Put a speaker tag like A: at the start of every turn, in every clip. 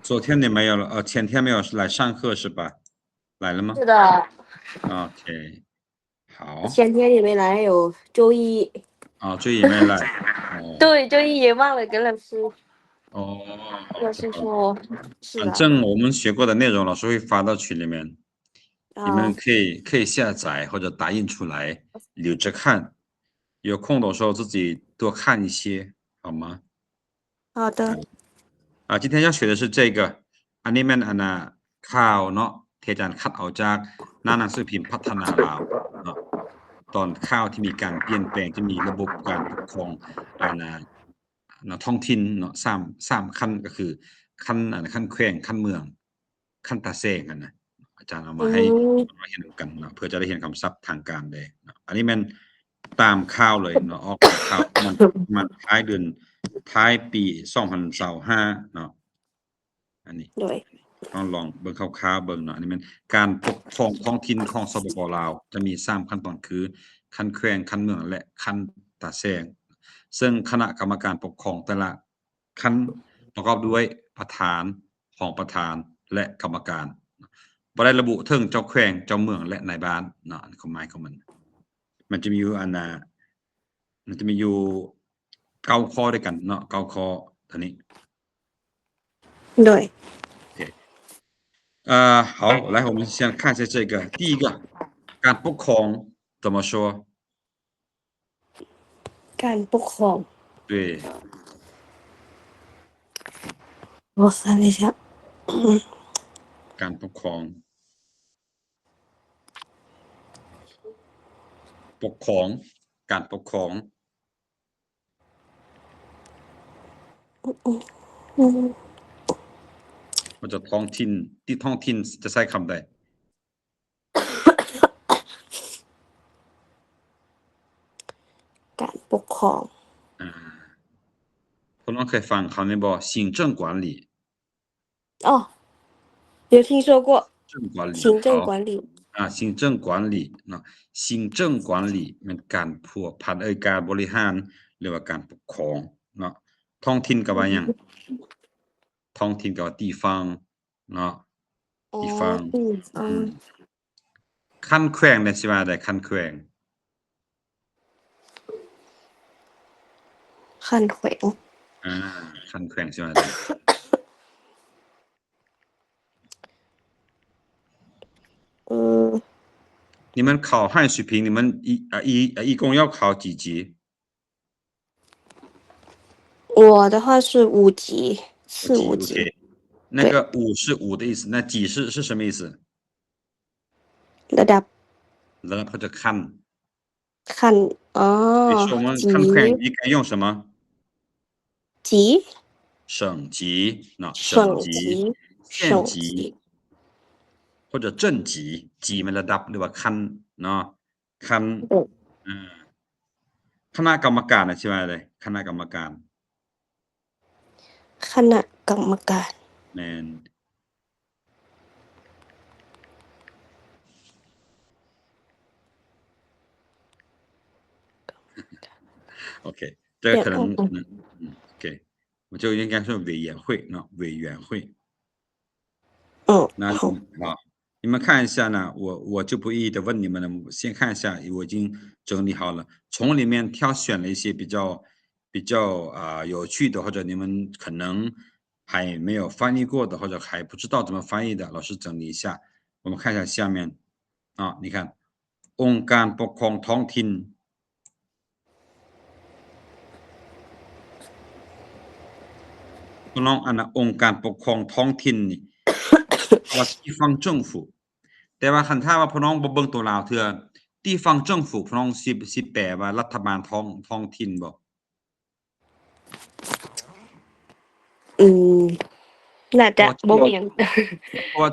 A: 昨天你没有了，前天没有来上课是吧？来了吗？
B: 是的。
A: OK， 好。
B: 前天也没来，有周一。
A: 周一没来。
B: 对，周一也忘了跟老师。老师说，
A: 反正我们学过的内容，老师会发到群里面，你们可以下载或者打印出来留着看，有空的时候自己多看一些，好吗？
B: 好的。
A: 今天要学的是这个อันนี้มันข่าวเนาะที่อาจารย์คัดออกจากหน้าหนังสือพิมพ์พัฒนาลาวเนาะตอนข่าวที่มีการเปลี่ยนแปลงที่มีระบบการปกครองท้องถิ่นเนาะ3ขั้นก็คือขั้นแขวงขั้นเมืองขั้นตาแซงกันนะอาจารย์เอามาให้เห็นกันเนาะเพื่อจะได้เห็นคำศัพท์ทางการเลยเนาะอันนี้มันตามข่าวเลยเนาะออกข่าวมันท้ายเดือนท้ายปี2025เนาะอันนี้ลองเบิ่งคร่าวๆเบิ่งเนาะอันนี้มันการปกครองท้องถิ่นของสปป.ลาวจะมี3ขั้นตอนคือขั้นแขวงขั้นเมืองและขั้นตาแซงซึ่งคณะกรรมการปกครองแต่ละขั้นประกอบด้วยประธานรองประธานและกรรมการบ่ได้ระบุถึงเจ้าแขวงเจ้าเมืองและนายบ้านเนาะความหมายของมันจะมีอยู่มันจะมีอยู่9ข้อด้วยกันเนาะ9ข้อเท่านี้
B: 对。
A: 好，来，我们先看一下这个。第一个，การปกครอง怎么说？
B: การปกครอง。
A: 对。
B: 我看一下。
A: การปกครองการปกครองมันจะท้องถิ่นที่ท้องถิ่นจะใช้คำใด
B: การปกครอง
A: พวกน้องเคยฟังคำนี้บ่行政管理
B: 有听说过
A: 行政管理
B: 行政管理
A: เนาะ行政管理มันการพัวพันการบริหารหรือว่าการปกครองเนาะท้องถิ่นก็ว่าหยังท้องถิ่นก็ว่า地方เนาะ地方ขั้นแขวงเนี่ยสิว่าได้ขั้นแขวง
B: ขั้นแขวง
A: ขั้นแขวงสิว่าได้你们考汉语水平，你们一共要考几级？
B: 我的话是5级，4、5级。
A: 那个5是5的意思，那几是什么意思？
B: ระดับ
A: 或者ขั้น
B: 所
A: 以说我们ขั้นแขวง应该用什么？
B: 级。
A: 省级，省级、县级或者镇级，级มันระดับหรือว่าขั้นเนาะขั้นคณะกรรมการใช่ไหมเลยคณะกรรมการแม่นOK，这个可能OK，我就应该说委员会委员会。那好，你们看一下呢，我就不一一的问你们了，先看一下，我已经整理好了，从里面挑选了一些比较有趣的，或者你们可能还没有翻译过的，或者还不知道怎么翻译的，老师整理一下。我们看一下下面你看องค์การปกครองท้องถิ่นพี่น้ององค์การปกครองท้องถิ่นนี่ว่า地方政府แต่ว่าคันถ้าว่าพี่น้องบ่เบิ่งตัวลาวเทื่อ地方政府พี่น้องสิแปลว่ารัฐบาลท้องถิ่นบ่
B: น่าจะบ่แม่น
A: เพราะว่า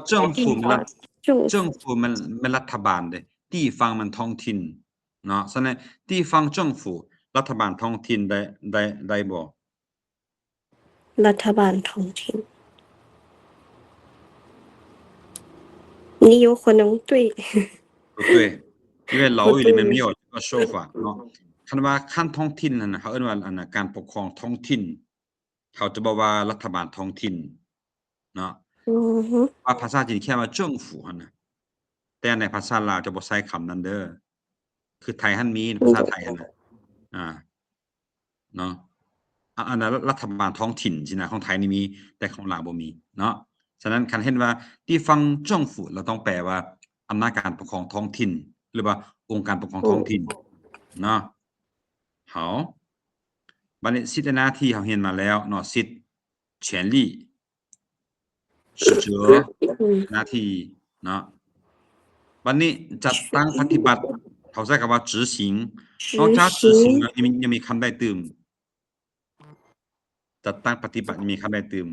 A: 政府มันรัฐบาลเด้地方มันท้องถิ่นเนาะฉะนั้น地方政府รัฐบาลท้องถิ่นได้บ่
B: รัฐบาลท้องถิ่น你有可能对
A: 不对因为老语里面没有这个说法เนาะคันว่าขั้นท้องถิ่นนั่นน่ะเขาเอิ้นว่าการปกครองท้องถิ่น เขาจะบอกว่ารัฐบาลท้องถิ่นเนาะว่าภาษาจีนแค่ว่าเจิ้งฝูหั่นน่ะแต่ในภาษาลาวจะบ่ใช้คำนั้นเด้อคือไทยหั้นมีภาษาไทยหั่นน่ะอาเนาะอันนั้นรัฐบาลท้องถิ่นสินะของไทยนี่มีแต่ของลาวบ่มีเนาะฉะนั้นคันเห็นว่า地方政府เราต้องแปลว่าอำนาจการปกครองท้องถิ่นหรือว่าองค์การปกครองท้องถิ่นเนาะ好บัดนี้10หน้าที่เราเรียนมาแล้วเนาะสิทธิ์权利职责หน้าที่เนาะบัดนี้จัดตั้งปฏิบัติเขาใช้คำว่า执行นอกจาก执行แล้วยังมีคำใดตื่มจัดตั้งปฏิบัติยังมีคำใดตื่ม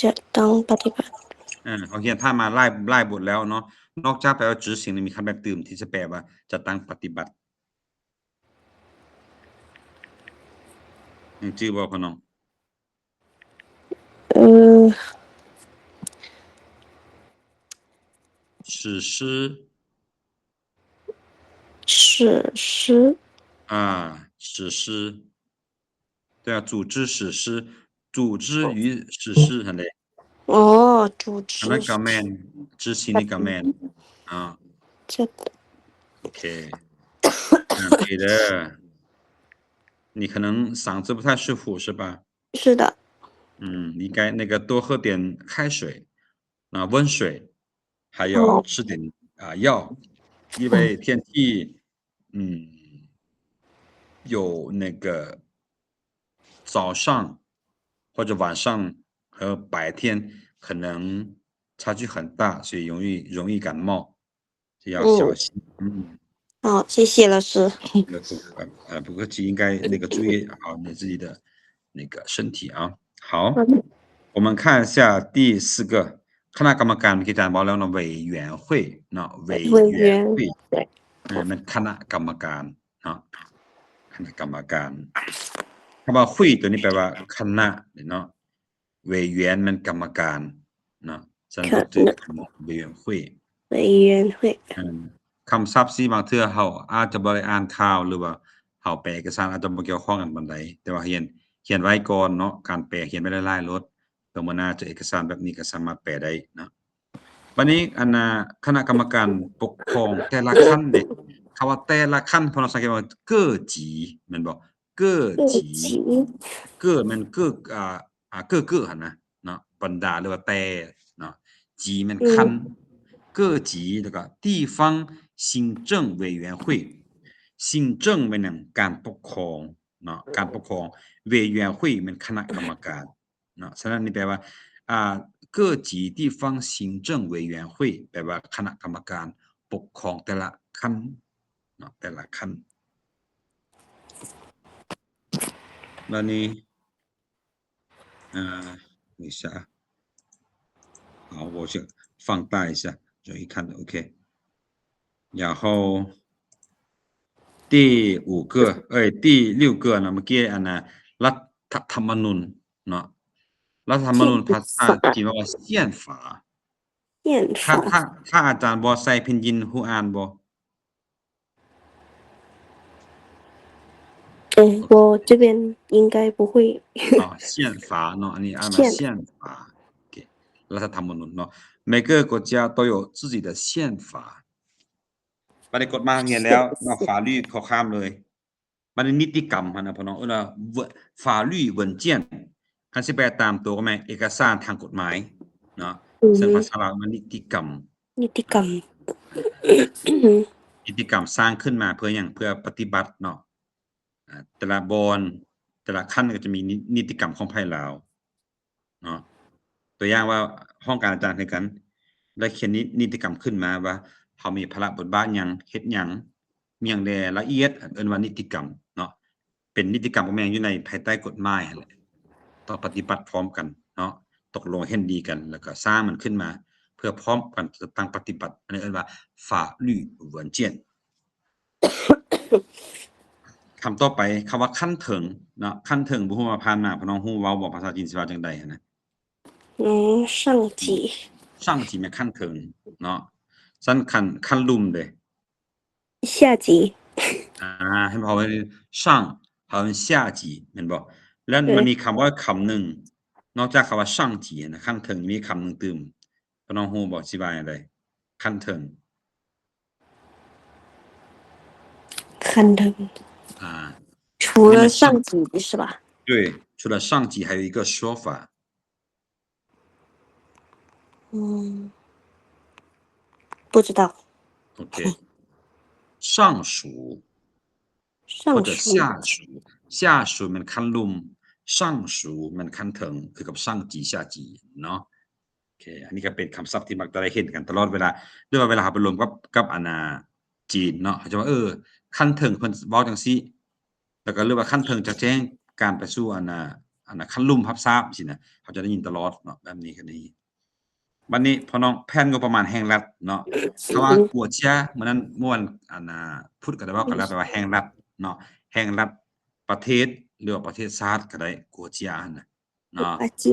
B: จัดตั้งปฏิบัติ
A: เขาเขียนถ้ามาไล่บทแล้วเนาะนอกจากแปลว่า执行มีคำใดตื่มที่จะแปลว่าจัดตั้งปฏิบัติจื้อบ่พ่อน้อง实施实施对啊组织实施组织与实施หั่นแหละ
B: 组织
A: อันนั้นก็แม่น执行นี่ก็แม่นโอเค对的你可能嗓子不太舒服是吧
B: 是的
A: 应该那个多喝点开水温水还有吃点药因为天气有那个早上或者晚上和白天可能差距很大所以容易感冒要小心
B: 好谢谢老师
A: 不客气应该那个注意好你自己的那个身体啊好我们看一下第4个คณะกรรมการเมื่อกี้อาจารย์บอกแล้วเนาะ委员会เนาะ委员会มันคณะกรรมการเนาะคณะกรรมการคำว่า会ตัวนี้แปลว่าคณะเนาะ委员มันกรรมการเนาะฉะนั้นก็คือ委员会คำศัพท์สิบางเทื่อเฮาอาจจะบ่ได้อ่านข่าวหรือว่าเฮาแปลเอกสารอาจจะบ่เกี่ยวข้องกันปานใดแต่ว่าเขียนไว้ก่อนเนาะการแปลเขียนไว้หลายๆรถต่อมื้อหน้าเจอเอกสารแบบนี้ก็สามารถแปลได้เนาะบัดนี้คณะกรรมการปกครองแต่ละขั้นเด้คำว่าแต่ละขั้นพอเราสังเกตว่า各级แม่นบ่各级各มัน各หั่นนะเนาะบรรดาหรือว่าแต่เนาะ级มันขั้น各级แล้วก็地方行政委员会行政มันหยังการปกครองเนาะการปกครอง委员会มันคณะกรรมการเนาะฉะนั้นนี่แปลว่า各级地方行政委员会แปลว่าคณะกรรมการปกครองแต่ละขั้นเนาะแต่ละขั้นแล้วนี้等一下好我先放大一下就一看 OK 然后第6个นะเมื่อกี้รัฐธรรมนูญเนาะรัฐธรรมนูญภาษาจีนว่า宪法ถ้าอาจารย์บ่ใส่พินยินฮู้อ่านบ่
B: 我这边应该不会
A: 宪法เนาะอันนี้อ่านว่า宪法รัฐธรรมนูญเนาะ每个国家都有自己的宪法บัดนี้กฎหมายเรียนแล้วเนาะ法律เขาข้ามเลยบัดนี้นิติกรรมหั่นน่ะพ่อน้อง法律文件คันสิแปลตามตัวก็แม่นเอกสารทางกฎหมายเนาะซึ่งภาษาลาวมันนิติกรรมนิติกรรมสร้างขึ้นมาเพื่อหยังเพื่อปฏิบัติเนาะแต่ละบอนแต่ละขั้นก็จะมีนิติกรรมของภายลาวเนาะตัวอย่างว่าห้องการอาจารย์คือกันได้เขียนนิติกรรมขึ้นมาว่าเฮามีภาระบทบาทหยังเฮ็ดหยังมีหยังแด่ละเอียดเอิ้นว่านิติกรรมเนาะเป็นนิติกรรมก็แม่นอยู่ในภายใต้กฎหมายนั่นแหละต้องปฏิบัติพร้อมกันเนาะตกลงเห็นดีกันแล้วก็สร้างมันขึ้นมาเพื่อพร้อมกันจะตั้งปฏิบัติอันนี้เอิ้นว่า法律文件คำต่อไปคำว่าขั้นถึงเนาะขั้นถึงบ่ฮู้ว่าผ่านมาพี่น้องฮู้เว้าบ่ภาษาจีนสิว่าจังได๋นะ
B: 上级
A: แม่นขั้นถึงเนาะซั่นขั้นลุ่มเด้
B: 下级
A: ให้เฮา上好像下级แม่นบ่ แล้วมันมีคำว่าคำหนึ่งนอกจากคำว่าช่างจีนะขั้นเทิงมีคำหนึ่งตืมพน้องฮูบอกสิบายอะไรขั้นเทิง
B: 看的
A: 啊
B: 除了上级是吧？
A: 对除了上级还有一个说法
B: 不知道。
A: OK 上属或者下属下属มันขั้นลุ่มช่างสูมันขั้นเทิงคือกับช่างจี下จีเนาะโอเคอันนี้ก็เป็นคำศัพท์ที่มักจะได้เห็นกันตลอดเวลาหรือว่าเวลาไปรวมกับอาณาจีนเนาะเขาจะว่าขั้นเทิงเพิ่นเว้าจังซี่แล้วก็หรือว่าขั้นเทิงจะแจ้งการไปสู่อาณาขั้นลุ่มรับทราบสินะเขาจะได้ยินตลอดเนาะแบบนี้ก็ดีบัดนี้พอน้องแผนงบประมาณแห่งรัฐเนาะคำว่ากัวเชียมื้อนั้นม่วนอาณาพูดกันได้ว่ากันแล้วแปลว่าแห่งรัฐเนาะแห่งรัฐประเทศหรือว่าประเทศชาติก็ได้กัวเชียหั่นน่ะเนาะ
B: 大家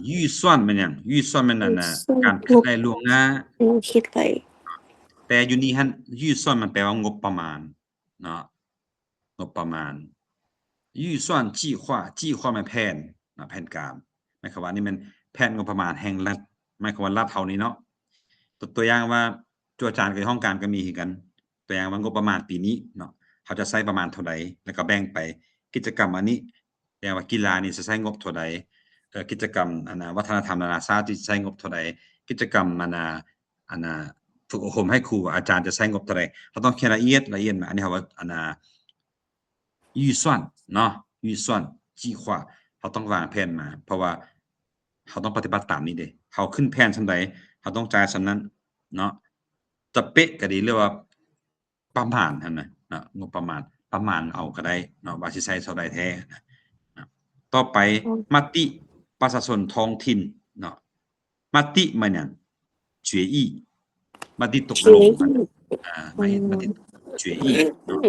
A: 预算มันหยัง预算มันนั่นน่ะการคิดได้ล่วงหน้า
B: คิดไป
A: แต่อยู่นี่หั่น预算มันแปลว่างบประมาณเนาะงบประมาณ预算计划计划มันแผนแผนการหมายความว่านี่มันแผนงบประมาณแห่งรัฐหมายความว่ารัฐเฮานี้เนาะตัวอย่างว่าจั่วจานกับห้องการก็มีคือกันตัวอย่างว่างบประมาณปีนี้เนาะเขาจะใช้ประมาณเท่าใดแล้วก็แบ่งไปกิจกรรมอันนี้อย่างว่ากีฬานี่จะใช้งบเท่าใดกิจกรรมวัฒนธรรมนานาชาติที่ใช้งบเท่าใดกิจกรรมฝึกอบรมให้ครูอาจารย์จะใช้งบเท่าใดเขาต้องเขียนละเอียดมาอันนี้เขาว่า预算เนาะ预算计划เขาต้องวางแผนมาเพราะว่าเขาต้องปฏิบัติตามนี้เด้เขาขึ้นแผนส่ำใดเขาต้องจ่ายส่ำนั้นเนาะจะเป๊ะก็ดีหรือว่าประมาณหั่นน่ะงบประมาณเอาก็ได้เนาะว่าสิใช้เท่าใดแท้นะต่อไปมติประชาชนท้องถิ่นเนาะมติมันหยัง决议มติตกลงมติ决议เนาะ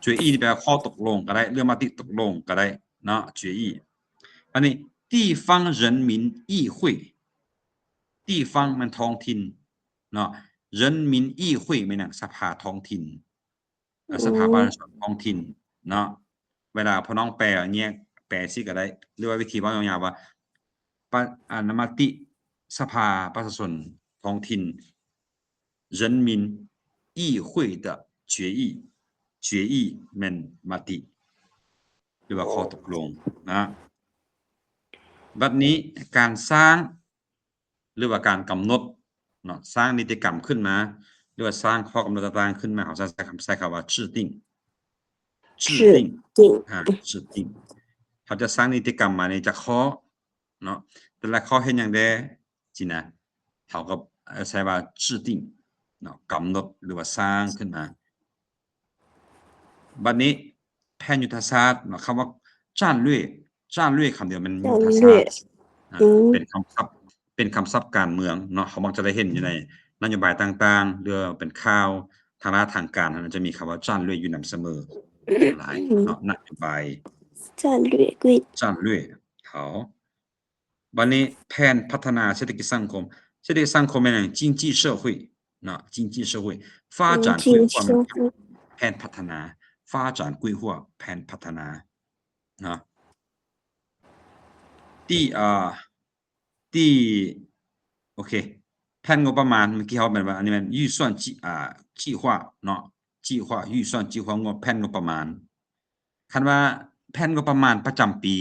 A: 决议นี่แปลว่าข้อตกลงก็ได้เรื่องมติตกลงก็ได้เนาะ决议อันนี้地方人民议会地方มันท้องถิ่นเนาะ人民议会มันหยังสภาท้องถิ่นสภาประชาชนท้องถิ่นเนาะเวลาพอน้องแปลเนี่ยแปลสิก็ได้หรือว่าวิธีเว้ายาวๆว่ามติสภาประชาชนท้องถิ่น人民议会的决议决议มันมติหรือว่าข้อตกลงนะบัดนี้การสร้างหรือว่าการกำหนดเนาะสร้างนิติกรรมขึ้นมาหรือว่าสร้างข้อกำหนดต่างๆขึ้นมาเขาจะใช้คำว่า制定制定เขาจะสร้างนิติกรรมมาในจากข้อเนาะแต่ละข้อเฮ็ดหยังแดสินะเขาก็ใช้ว่า制定เนาะกำหนดหรือว่าสร้างขึ้นมาบัดนี้แผนยุทธศาสตร์เนาะคำว่า战略คำเดียวมันยุทธศาสตร์เป็นคำศัพท์การเมืองเนาะเขามักจะได้เห็นอยู่ในนโยบายต่างๆหรือเป็นข่าวทางการมันจะมีคำว่า战略อยู่นำเสมอหลายเนาะนโยบาย战略好บัดนี้แผนพัฒนาเศรษฐกิจสังคมเป็นหยัง经济社会เนาะ经济社会发展规划แผนพัฒนา发展规划แผนพัฒนาเนาะโอเคแผนงบประมาณเมื่อกี้เขาเป็นว่าอันนี้มัน预算计划เนาะ预算计划งบแผนงบประมาณคันว่าแผนงบประมาณประจำปี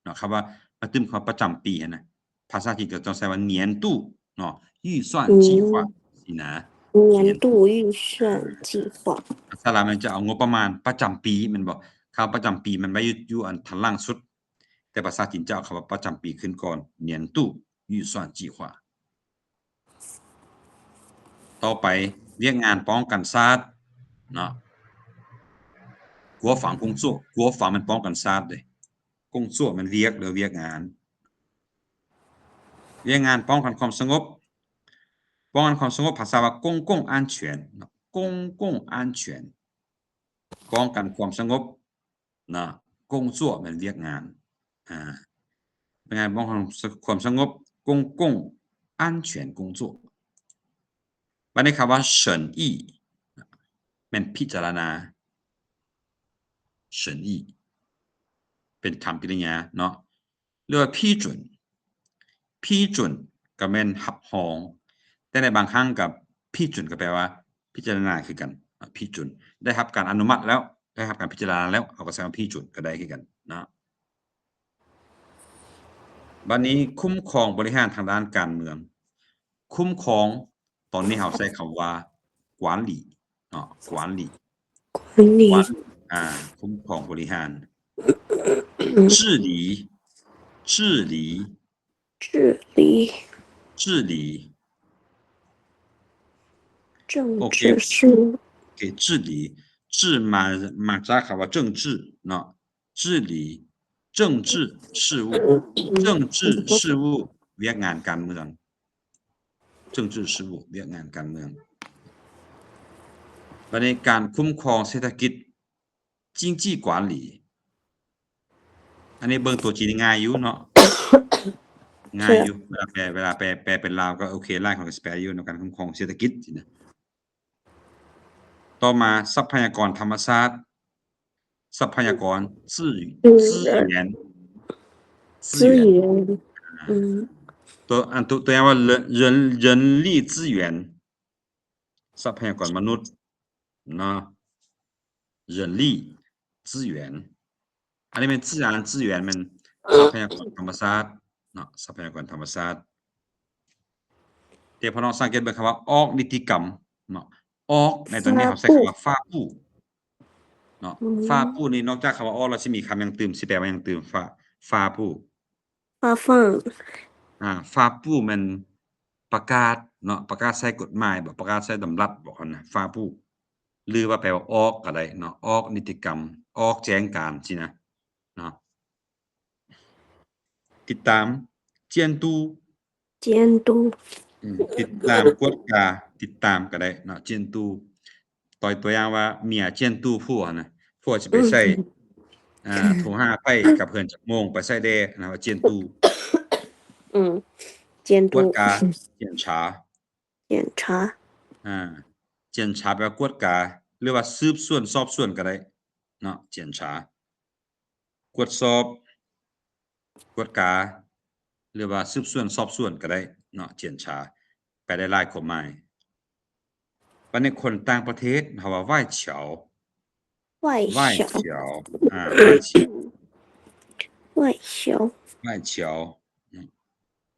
A: เนาะครับว่ามาตึมคำประจำปีนะภาษาอังกฤษก็ต้องใช้ว่า年度เนาะ预算计划สินะ
B: 年度预算计划
A: ภาษาลาวมันจะเอางบประมาณประจำปีมันบอกคำประจำปีมันไว้อยู่อันทันล่างสุดแต่ภาษาจีนจะเอาคำว่าประจำปีขึ้นก่อน年度预算计划ต่อไปเรียกงานป้องกันชาติเนาะ国防工作国防มันป้องกันชาติเด้工作มันเรียกงานป้องกันความสงบภาษาว่า公共安全公共安全ป้องกันความสงบนะ工作มันเรียกงานเป็นงานป้องกันความสงบ公共安全工作บัดนี้คำว่า审议มันพิจารณา审议เป็นคำกริยาเนาะเรียกว่าพี่จุนก็แม่นหับหองแต่ในบางครั้งกับพี่จุนก็แปลว่าพิจารณาคือกันพี่จุนได้รับการอนุมัติแล้วได้รับการพิจารณาแล้วเอาก็ใช้ว่าพี่จุนก็ได้คือกันนะบัดนี้คุ้มครองบริหารทางด้านการเมืองคุ้มครองตอนนี้เราใช้คำว่ากวานหลีเนาะกวานหลีคุ้มครองบริหาร治理治理治理
B: 政治事务
A: 给治理治มาจากคำว่า政治เนาะ治理政治事务政治事务เวียกงานการเมือง政治事务เวียกงานการเมืองบัดนี้การคุ้มครองเศรษฐกิจ经济管理อันนี้เบิ่งตัวจริงง่ายอยู่เนาะง่ายอยู่เวลาแปลเป็นลาวก็โอเคไล่ของแปลอยู่ในการคุ้มครองเศรษฐกิจนะต่อมาทรัพยากรธรรมชาติทรัพยากร资源ตัวอย่างว่า人力资源ทรัพยากรมนุษย์เนาะ人力资源อันนี้เป็น自然资源มันทรัพยากรธรรมชาติเนาะทรัพยากรธรรมชาติเดี๋ยวพอน้องสังเกตเบิ่งคำว่าออกนิติกรรมเนาะออกในตอนนี้เขาใช้คำว่าฟ้าปู้เนาะฟ้าปู้นี่นอกจากคำว่าออกแล้วสิมีคำยังตื่มสิแปลว่ายังตื่มฟ้าปู้ฟ้าปู้มันประกาศเนาะประกาศใช้กฎหมายบ่ประกาศใช้ดำรัสบ่คั่นน่ะฟ้าปู้หรือว่าแปลว่าออกก็ได้เนาะออกนิติกรรมออกแจ้งการสินะเนาะติดตาม监督ติดตามกวดกาติดตามก็ได้เนาะ监督ตัวอย่างว่าเมีย监督ผัวนะผัวสิไปใช้โทรหาไปกับเพิ่นจักโมงไปใช้แด่นะว่า监督กวดกา检查检查แปลว่ากวดกาหรือว่าสืบสวนสอบสวนก็ได้เนาะ检查กวดสอบกวดกาหรือว่าสืบสวนสอบสวนก็ได้เนาะ检查แปลได้หลายความหมายบัดนี้คนต่างประเทศเฮาว่า外侨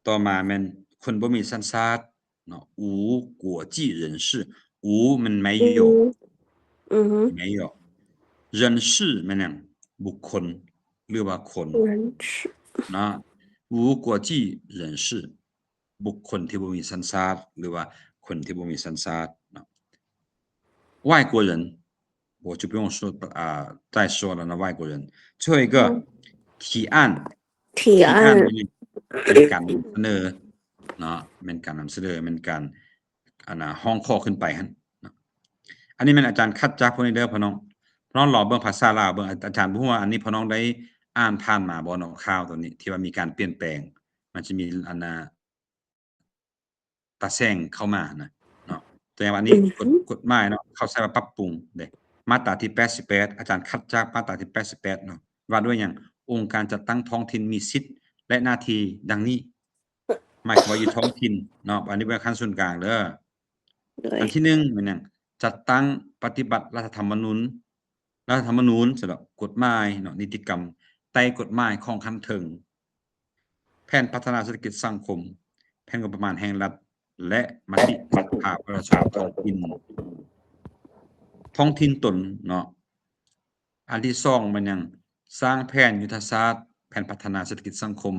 A: ต่อมาแม่นคนบ่มีสัญชาติเนาะ无国际人士无มันไม่有没有人士แม่นหยังบุคคลหรือว่าคนเนาะ无国际人士บุคคลที่บ่มีสัญชาติหรือว่าคนที่บ่มีสัญชาติเนาะ外国人我就不用说再说了那外国人最后一个提案เป็นการนำเสนอเนาะเป็นการนำเสนอเป็นการห้องข้อขึ้นไปหั่นอันนี้แม่นอาจารย์คัดจากพวกนี้เด้อพี่น้องรอเบิ่งภาษาลาวเบิ่งอาจารย์บ่ฮู้ว่าอันนี้พี่น้องได้อ่านผ่านมาบ่เนาะข่าวตัวนี้ที่ว่ามีการเปลี่ยนแปลงมันจะมีตาแซงเข้ามานะเนาะตัวอย่างว่าอันนี้กฎหมายเนาะเขาใช้ว่าปรับปรุงเด้มาตราที่88อาจารย์คัดจากมาตราที่88เนาะว่าด้วยหยังองค์การจัดตั้งท้องถิ่นมีสิทธิ์และหน้าที่ดังนี้หมายความว่าอยู่ท้องถิ่นเนาะอันนี้เป็นขั้นส่วนกลางเด้ออันที่1มันหยังจัดตั้งปฏิบัติรัฐธรรมนูญสำหรับกฎหมายเนาะนิติกรรมใต้กฎหมายของขั้นถึงแผนพัฒนาเศรษฐกิจสังคมแผนงบประมาณแห่งรัฐและมติสภาประชาชนท้องถิ่นตนเนาะอันที่2มันหยังสร้างแผนยุทธศาสตร์แผนพัฒนาเศรษฐกิจสังคม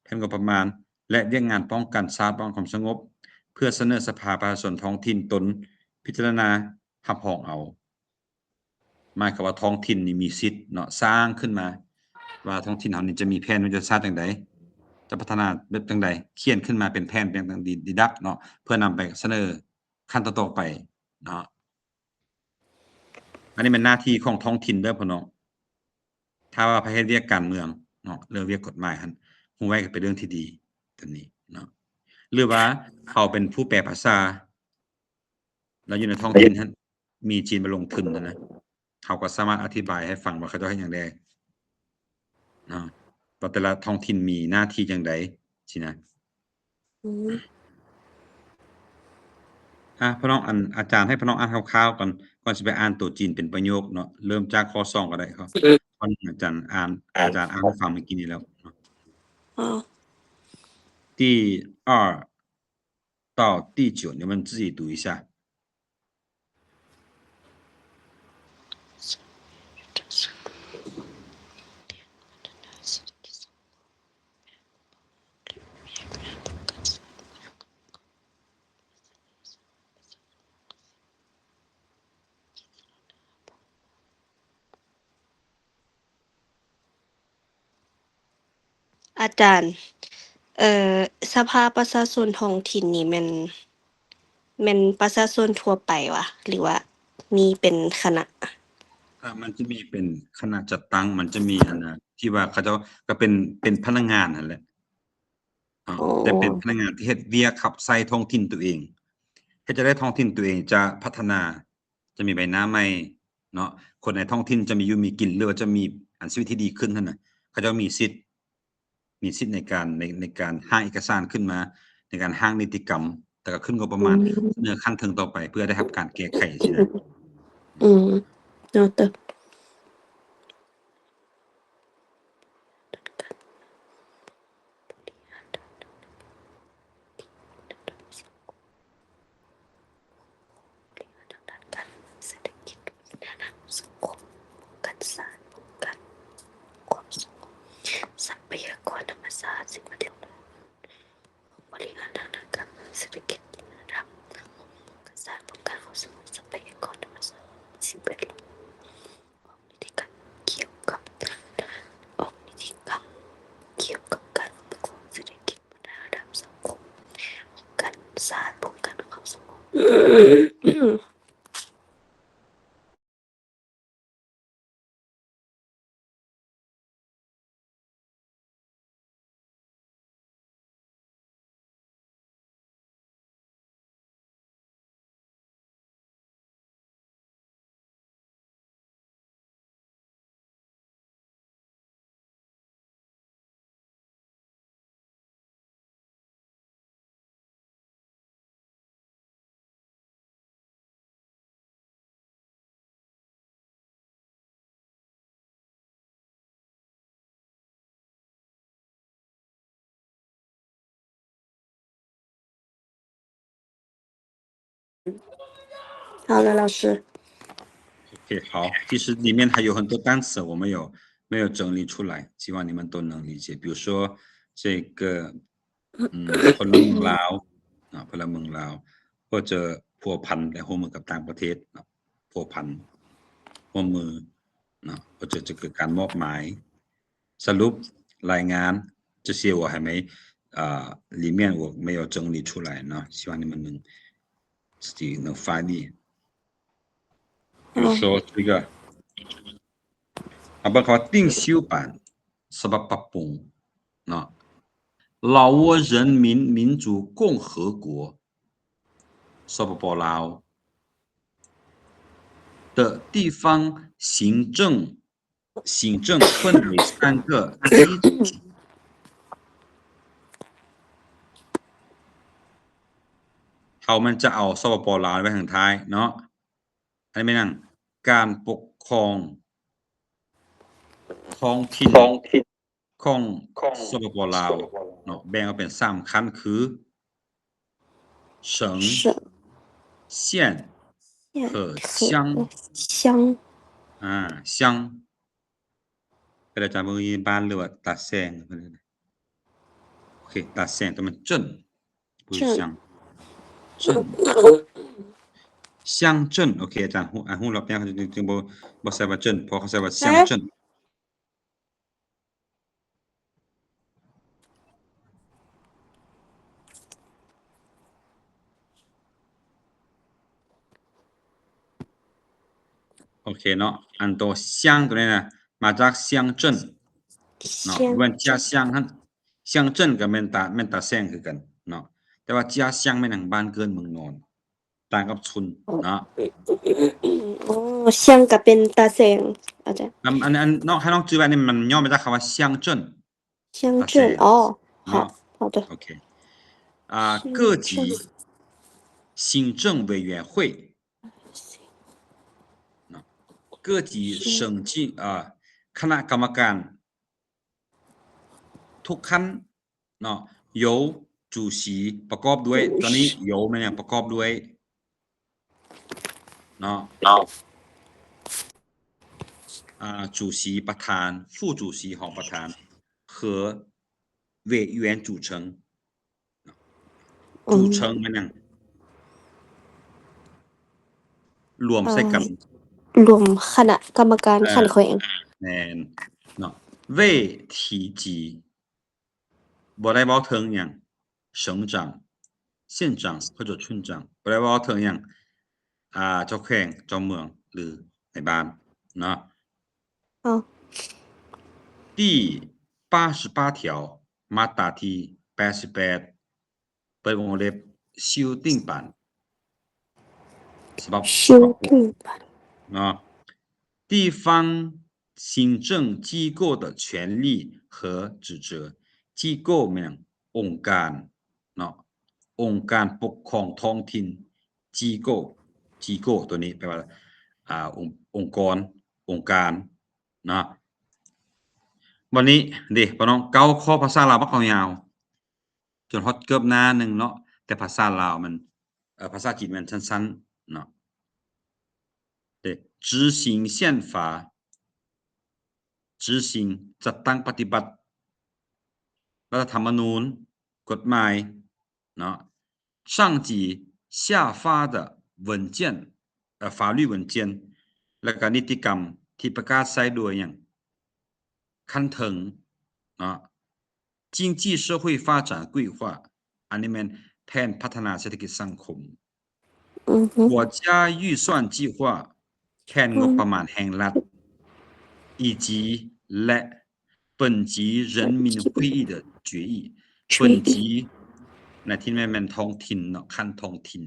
A: แผนงบประมาณและเรื่องงานป้องกันป้องกันความสงบเพื่อเสนอสภาประชาชนท้องถิ่นตนพิจารณารับรองเอาหมายความว่าท้องถิ่นนี่มีสิทธิ์เนาะสร้างขึ้นมาว่าท้องถิ่นเฮานี่จะมีแผนยุทธศาสตร์จังใดจะพัฒนาแบบจังใดเขียนขึ้นมาเป็นแผนเป็นดีดักเนาะเพื่อนำไปเสนอขั้นต่อไปเนาะอันนี้เป็นหน้าที่ของท้องถิ่นเด้อพี่น้องถ้าว่าไปเฮ็ดเวียกการเมืองเนาะเรื่องเวียกกฎหมายหั่นฮู้ไว้ก็เป็นเรื่องที่ดีตัวนี้เนาะหรือว่าเขาเป็นผู้แปลภาษาแล้วอยู่ในท้องถิ่นหั่นมีจีนมาลงทุนนะเขาก็สามารถอธิบายให้ฟังว่าเขาจะเฮ็ดหยังได้ เนาะว่าแต่ละท้องถิ่นมีหน้าที่จังไดสินะ พี่น้องอาจารย์ให้พี่น้องอ่านคร่าวๆก่อนสิไปอ่านตัวจีนเป็นประโยคเนาะเริ่มจากข้อ2ก็ได้ครับข้อ1อาจารย์อ่านให้ฟังเมื่อกี้นี้แล้วเนาะ第2到第9你们自己读一下
C: อาจารย์สภาประชาชนท้องถิ่นนี่แม่นประชาชนทั่วไปวะหรือว่ามีเป็นคณะ
A: มันจะมีเป็นคณะจัดตั้งมันจะมีอันน่ะที่ว่าเขาเจ้าก็เป็นพนักงานนั่นแหละแต่เป็นพนักงานที่เฮ็ดเวียกขับไส้ท้องถิ่นตัวเองเฮ็ดจะได้ท้องถิ่นตัวเองจะพัฒนาจะมีใบหน้าใหม่เนาะคนในท้องถิ่นจะมีอยู่มีกินหรือว่าจะมีชีวิตที่ดีขึ้นนั่นน่ะเขาเจ้ามีสิทธิ์ในการร่างเอกสารขึ้นมาในการร่างนิติกรรมแต่ก็ขึ้นงบประมาณเสนอขั้นถึงต่อไปเพื่อได้รับการแก้ไขสินะ
C: เนาะเด้อทรัพยากรธรรมชาติสิ่งแวดล้อมบริหารทางด้านการเศรษฐกิจระดับการสร้างป้องกันความสงบทรัพยากรธรรมชาติสิ่งแวดล้อมออกนิติกรรมเกี่ยวกับการปกครองเศรษฐกิจระดับสังคมการสร้างป้องกันความสงบ好了，老师。
A: OK，好，其实里面还有很多单词我没有整理出来，希望你们都能理解。比如说这个，พลเมืองลาวพลเมืองลาวก็จะพัวพันและร่วมมือกับต่างประเทศพัวพันร่วมมือก็จะเกิดการมอบหมายสรุปรายงาน这些我还没里面我没有整理出来呢，希望你们能自己能翻译。比如说这个เบิ่งคำว่า定修版ฉบับปรับปรุงเนาะ老挝人民民主共和国สปปลาว的地方行政分为3个基础มันจะเอาสปปลาวไว้ทางท้ายเนาะอันนี้ไม่นั่งการปกครองท้องถิ่นของสปปลาวเนาะแบ่งออกเป็น3ขั้นคือ省县和乡乡เป็นอาจารย์เบิ่งบ้านหรือว่าตาแซงโอเคตาแซงแต่มัน镇不是乡镇乡镇โอเคอาจารย์ฮู้รอบเนี่ยจึงบ่ใส่ว่า镇เพราะเขาใส่ว่า乡镇โอเคเนาะอันตัว乡ตัวนี้นะมาจาก乡镇เนาะเหมือน家乡หั่น乡镇ก็แม่นตาแซงคือกันเนาะแต่ว่า家乡แม่นหนังบ้านเกิดเมืองนอน ต่างกับชุนเนาะ
C: อ๋อเชียงก็เป็นตาแสงอาจารย์
A: อันน้องให้น้องจื้อไว้นี่มันย่อมาจากคำว่าเซียงเจิ้น
C: เชียงเจิ้นอ๋อ好
A: เนาะ
C: 好的
A: โอเค各级行政委员会เนาะ各级省级คณะกรรมการทุกขั้นเนาะ由主席ประกอบด้วยตอนนี้由มันเนี่ยประกอบด้วยเนาะ主席ประธาน副主席ของประธาน和委员组成组成มันยังรวมใส่กัน
C: รวมคณะกรรมการขันแขวง
A: แม่นเนาะ未提及บ่ได้เว้าถึงหยัง省长县长或者村长บ่ได้เว้าถึงหยังเจ้าแขวงเจ้าเมืองหรือในบ้านเนาะ第88條มาตราที่88เปิดวงเล็บ修訂版ฉบับ
C: 修訂版
A: 地方行政機構的權利和職責機構มันองค์การเนาะองค์การปกครองท้องถิ่น機構ตัวนี้แปลว่าองค์กรองค์การเนาะวันนี้ดิพี่น้องเก้าข้อภาษาลาวบักเขายาวจนฮอตเกือบหน้านึงเนาะแต่ภาษาลาวมันภาษาจีนมันสั้นๆเนาะ执行宪法执行จัดตั้งปฏิบัติรัฐธรรมนูญกฎหมายเนาะ上级下发的文件法律文件และก็นิติกรรมที่ประกาศใช้โดยอย่างขั้นถึง经济社会发展规划อันนี้มันแผนพัฒนาเศรษฐกิจสังคม国家预算计划แผนงบประมาณแห่งรัฐ以及และ本级人民会议的决议本级ในที่มันท้องถิ่นเนาะขั้นท้องถิ่น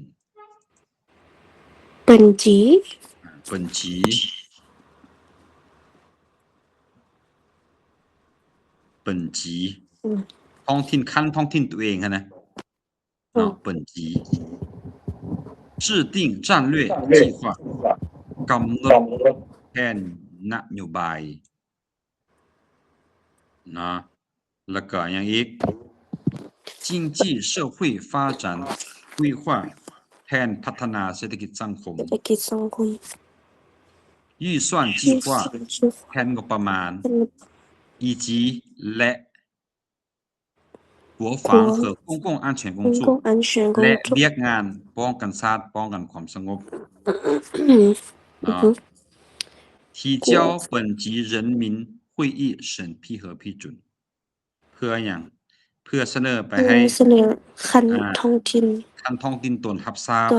C: 本级
A: ท้องถิ่นขั้นท้องถิ่นตัวเองนะเนาะ本级制定战略计划กำหนดแผนนโยบายนะแล้วก็อย่างอีก经济社会发展规划แผนพัฒนาเศรษฐกิจสังคม预算计划แผนงบประมาณ以及และ国防和公共安全工作และเรียกงานป้องกันชาติป้องกันความสงบ提交本级人民会议审批和批准เพื่ออย่างเพื่อเสนอไปให้
C: ขั้นท้องถิ่น
A: ตนรับทราบ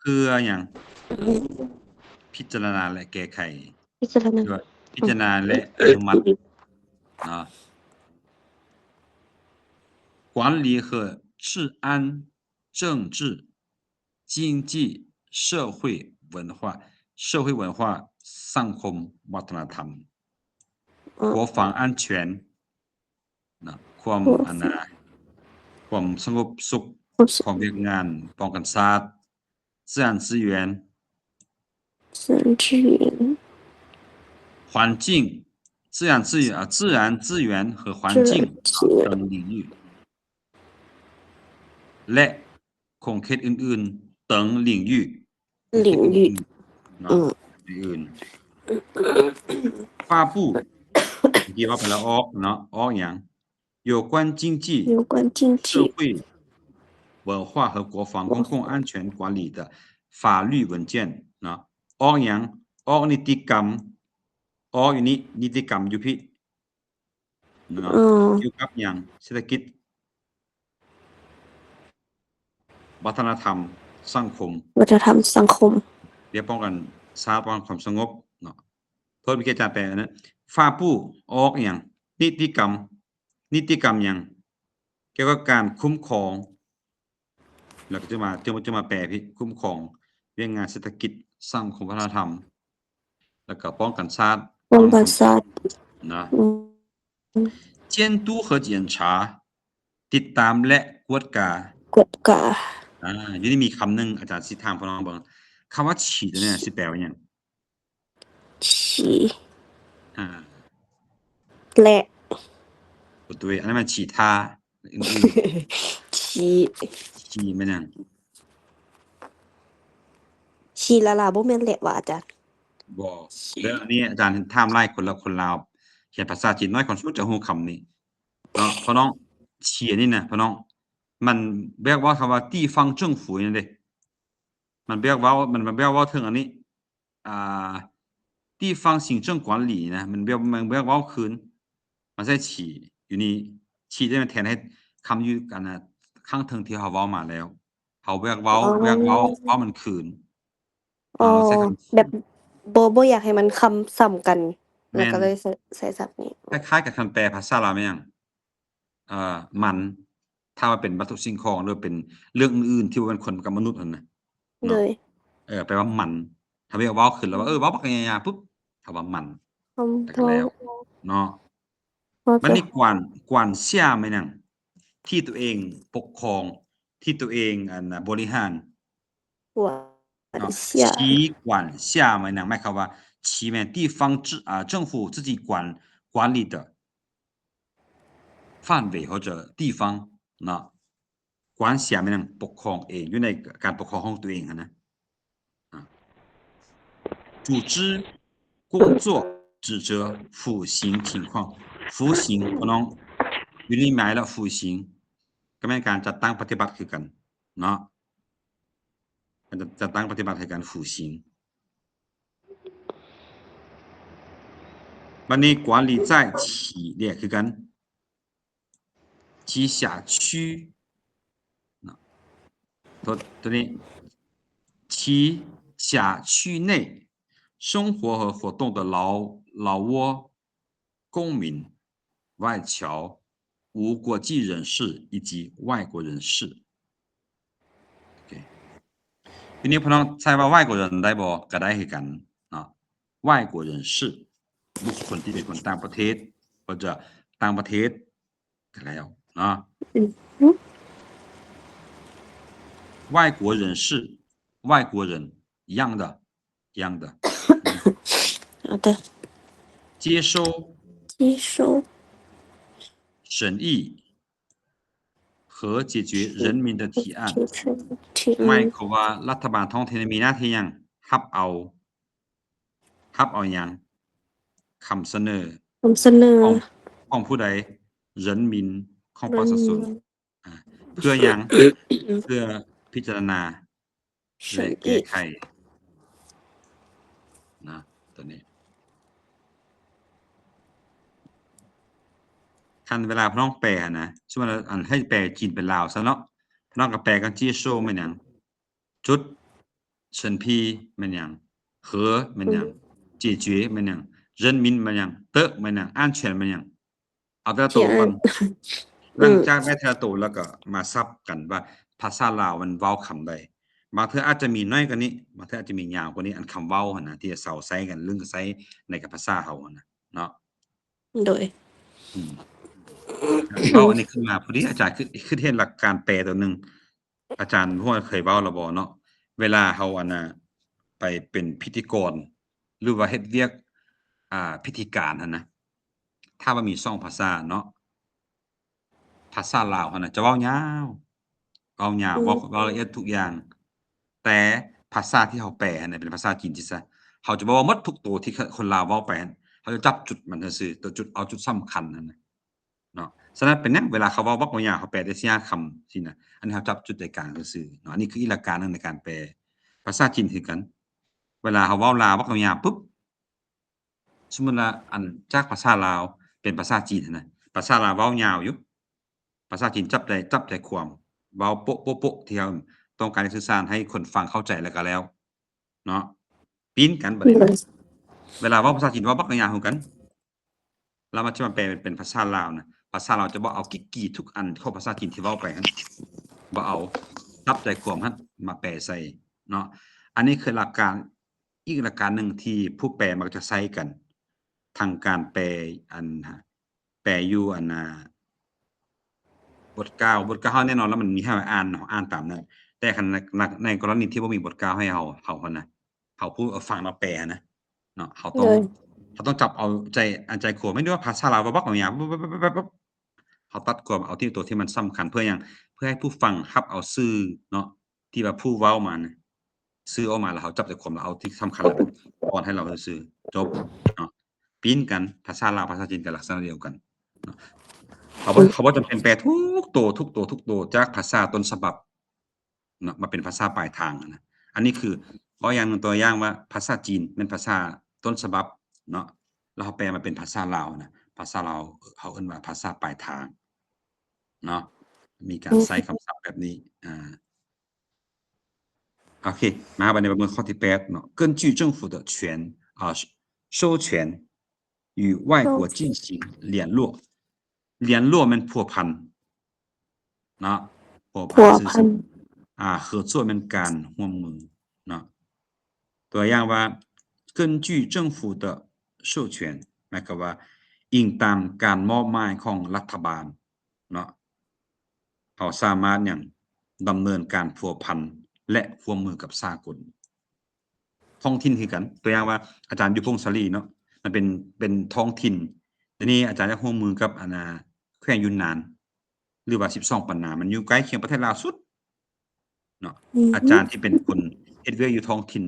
A: เพื่ออย่างพิจารณาและแก้ไขพิจารณาและอนุมัติ管理和治安政治经济社会文化สังคมวัฒนธรรม国防安全ความสงบสุขของเวียกงานป้องกันชาติ自然资源环境自然资源和环境等领域และคงเขตอื่นๆ等领域อื่น发布ที่ว่าไปแล้วออกเนาะออกอย่าง有关经济社会文化和国防公共安全管理的法律文件เนาะออกอย่างออกนิติกรรมออกอยู่นี่นิติกรรมอยู่พี่เนาะเกี่ยวกับอย่างเศรษฐกิจวัฒนธรรมสังคมเรียกป้องกันชาติป้องกันความสงบเนาะเพิ่มวิธีการแปลนะฟาปูออกอย่างนิติกรรมอย่างเกี่ยวกับการคุ้มครองแล้วก็จะมาแปลพี่คุ้มครอง เรื่องงานเศรษฐกิจสังคมวัฒนธรรมแล้วก็ป้องกันชาติ
C: ป้องกันชาติ
A: นะ
C: อืม
A: 监督和检查ติดตามและกวดกาก
C: วดกา
A: อยู่นี่มีคำหนึ่งอาจารย์สิถามพี่น้องเบิ่งคำว่าฉี่ตัวเนี้สิแปลว่าหยัง
C: ฉี่
A: อ่า
C: และ
A: บ่对อันนั้นมันฉี่ท่าอื่น
C: ฉี่
A: ๆฉี่แม่นหยัง
C: ฉี่ละล่ะบ่แม่นแหละว่าอาจารย์
A: บ่เด้ออันนี้อาจารย์ไทม์ไลน์คนลาวเขียนภาษาจีนน้อยคนสุดจะฮู้คำนี้เนาะพี่น้องฉี่นี่น่ะพี่น้องมันเรียกว่าคำว่า地方政府นั่นเด้มันเรียกว่าถึงอันนี้อ่า地方行政管理นะมันเรียกว่าคืนมันใช้ฉี่อยู่นี่ฉี่จะมันแทนให้คำอยู่กันน่ะข้างเทิงที่เขาเว้ามาแล้วเขาเรียกว่ามันคืน
C: อ๋อ
A: เราใช้คำ
C: แบบบ่อยากให้มันคำซ้ำกัน
A: แม่น
C: แล้วก็เลยใส่ศัพท์นี้
A: คล้ายๆกับคำแปลภาษาลาวแม่นหยังมันถ้าว่าเป็นวัตถุสิ่งของหรือเป็นเรื่องอื่นๆที่ว่าเป็นคนกับมนุษย์นั่นน่ะ
C: โด
A: เนาะ
C: ย
A: แปลว่ามันถ้าเรียกเว้าขึ้นแล้วว่าเว้าบักยาๆปุ๊บถ้าว่ามัน
C: คำ
A: แล้วก็แล้วเนาะ
C: ว่า
A: มัน
C: จะ
A: นี่กวนเสี่ยแม่นหยังที่ตัวเองปกครองที่ตัวเองบริหาร
C: หวาน
A: เนาะ
C: เสีย
A: 旗管下แม่นหยังหมายความว่า旗แม่น地方政府自己管理的范围或者地方เนาะ管辖แม่นหยังปกครองเองอยู่ในการปกครองของตัวเองหั้นนะ组织工作指责腐刑情况腐刑พี่น้องอยู่นี่หมายแล้ว腐刑ก็แม่นการจัดตั้งปฏิบัติคือกันเนาะการจัดตั้งปฏิบัติคือการ腐刑บัดนี้管理在企业คือกัน旗下区เนาะตัวนี้旗下区内生活和活动的老挝公民、外侨、无国际人士以及外国人士。ทีนี้พี่น้องใช้ว่า外国人ได้บ่ก็ได้คือกันเนาะ外国人士บุคคลที่เป็นคนต่างประเทศ或者ต่างประเทศก็แล้วเนาะ外国人士外国人一样的
C: 好的
A: 接收审议和解决人民的提案หมายความว่ารัฐบาลท้องถิ่นมีหน้าที่หยังรับเอาหยังคำเสนอของผู้ใด人民ของประชาชนเพื่อหยังเพื่อพิจารณาและแก้ไขนะตัวนี้คันเวลาพี่น้องแปลนะสมมุติว่าอันให้แปลจีนเป็นลาวซะเนาะพี่น้องก็แปลกัน接收แม่นหยังจุด审批แม่นหยัง和แม่นหยัง解决แม่นหยัง人民แม่นหยัง的แม่นหยัง安全แม่นหยังเอาแต่ละตัวก่อนหลังจากได้แต่ละตัวแล้วก็มาซับกันว่าภาษาลาวมันเว้าคำใดบางเทื่ออาจจะมีน้อยกว่านี้บางเทื่ออาจจะมียาวกว่านี้อันคำเว้าหั่นน่ะที่จะเซาใส่กันลึงใส่ในกับภาษาเฮาหั่นน่ะเนาะ
C: โดย
A: เว้าอันนี้ขึ้นมาพอดีอาจารย์คือเห็นหลักการแปลตัวหนึงอาจารย์ฮู้ว่าเคยเว้าแล้วบ่เนาะเวลาเฮาอันน่ะไปเป็นพิธีกรหรือว่าเฮ็ดเวียกพิธีการหั่นนะถ้าว่ามี2ภาษาเนาะภาษาลาวหั่นน่ะจะเว้ายาวเว้าละเอียดทุกอย่าง แต่ภาษาที่เฮาแปลหั่นน่ะเป็นภาษาจีนที่ซะเฮาจะบ่เว้าหมดทุกตัวที่คนลาวเว้าไปหั่นเฮาจะจับจุดมันซื่อๆตัวจุดเอาจุดสำคัญนั่นน่ะเนาะฉะนั้นเป็นหยังเวลาเขาเว้าบักยาวเขาแปลได้4-5คำสินะอันนี้เฮาจับจุดใจกลางซื่อๆเนาะอันนี้คืออีกหลักการหนึงในการแปลภาษาจีนคือกัน เวลาเฮาเว้าลาวบักยาวปุ๊บสมมุติว่าอันจากภาษาลาวเป็นภาษาจีนหั่นน่ะภาษาลาวเว้ายาวอยู่ภาษาจีนจับใจความเว้าโป๊ะๆที่เฮาต้องการจะสื่อสารให้คนฟังเข้าใจแล้วก็แล้วเนาะปีนกันบัดนี้เวลาเว้าภาษาจีนเว้าบักยาวคือกันแล้วมันจะมาแปลเป็นภาษาลาวนะภาษาลาวจะบ่เอากิ๊กกี้ทุกอันของภาษาจีนที่เว้าไปหั่นบ่เอาจับใจความหั่นมาแปลใส่เนาะ อันนี้คือหลักการอีกหลักการหนึ่งที่ผู้แปลมักจะใช้กันทางการแปลแปลอยู่บทกล่าวแน่นอนแล้วมันมีให้เราอ่านเนาะอ่านตามนั้นแต่คันในกรณีที่บ่มีบทกล่าวให้เรานะเราผู้ฟังเราแปลนะเนาะเราต้องจับเอาใจความไม่ได้ว่าภาษาลาวบักเอาหยังเราตัดความเอาที่ตัวที่มันสำคัญเพื่อหยังเพื่อให้ผู้ฟังรับเอาซื่อเนาะที่ว่าผู้เว้ามานะซื่อออกมาแล้วเราจับใจความแล้วเอาที่สำคัญแล้วป้อนให้เราซื่อจบเนาะปีนกันภาษาลาวภาษาจีนก็ลักษณะเดียวกันเนาะเขาบ่จำเป็นแปลทุกตัวจากภาษาต้นฉบับเนาะมาเป็นภาษาปลายทางนะอันนี้คืออย่างนึงตัวอย่างว่าภาษาจีนเป็นภาษาต้นฉบับเนาะแล้วเขาแปลมาเป็นภาษาลาวนะภาษาลาวเขาเอิ้นว่าภาษาปลายทางเนาะมีการใช้คำศัพท์แบบนี้โอเคมาบัดนี้มาเบิ่งข้อที่8เนาะ根据政府的授权与外国进行联络มันพัวพันเนาะพัวพัน合作มันการร่วมมือเนาะตัวอย่างว่า根据政府的授权หมายความว่าอิงตามการมอบหมายของรัฐบาลเนาะเขาสามารถอย่างดำเนินการพัวพันและร่วมมือกับสากลท้องถิ่นคือกันตัวอย่างว่าอาจารย์อยู่พงศาลีเนาะมันเป็นท้องถิ่นทีนี้อาจารย์จะร่วมมือกับแขวงยุนนานหรือว่า12ปันนามันอยู่ใกล้เคียงประเทศลาวสุดเนาะอาจารย์ที่เป็นคนเฮ็ดเวียกอยู่ท้องถิ่น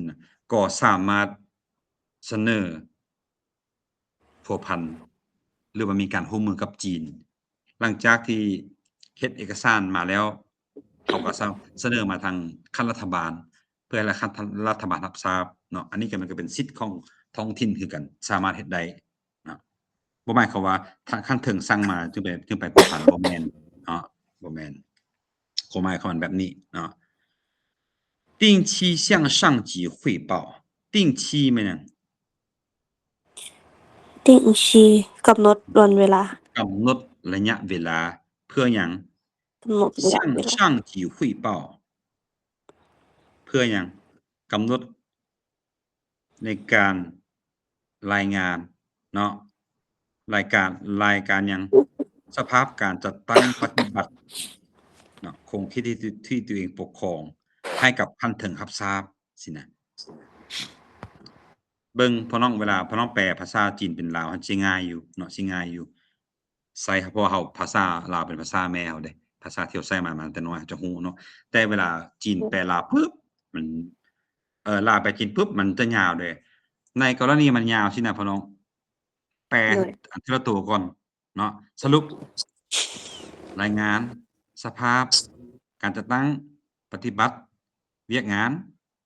A: ก็สามารถเสนอพัวพันหรือว่ามีการร่วมมือกับจีนหลังจากที่เฮ็ดเอกสารมาแล้วเขาก็เสนอมาทางขั้นรัฐบาลเพื่อให้รัฐบาลรับทราบเนาะอันนี้ก็มันก็เป็นสิทธิ์ของท้องถิ่นคือกันสามารถเฮ็ดได้เนาะบ่หมายความว่าทางขั้นถึงสั่งมาจึงไปพัวพันบ่แม่นเนาะบ่แม่นความหมายของมันแบบนี้เนาะ定期向上级汇报定期แม่นหยัง
C: 定期กำหนดวันเวลาก
A: ำหนดระยะเวลาเพื่อหยัง
C: กำหนดระยะเวลา
A: 向上级汇报เพื่อหยังกำหนดในการรายงานเนาะรายการหยังสภาพการจัดตั้งปฏิบัติเนาะคงที่ตัวเองปกครองให้กับท่านถึงรับทราบสินะเบิ่งพ่อน้องเวลาพ่อน้องแปลภาษาจีนเป็นลาวมันสิง่ายอยู่เนาะสิง่ายอยู่ใส่เพราะว่าเราภาษาลาวเป็นภาษาแม่เราเด้ภาษาที่เราใช้มาแต่น้อยจะฮู้เนาะแต่เวลาจีนแปลลาวปึ๊บมันลาวแปลจีนปึ๊บมันจะยาวเด้ในกรณีมันยาวสินะพ่อน้องแปลทีละตัวก่อนเนาะสรุปรายงานสภาพการจัดตั้งปฏิบัติเวียกงาน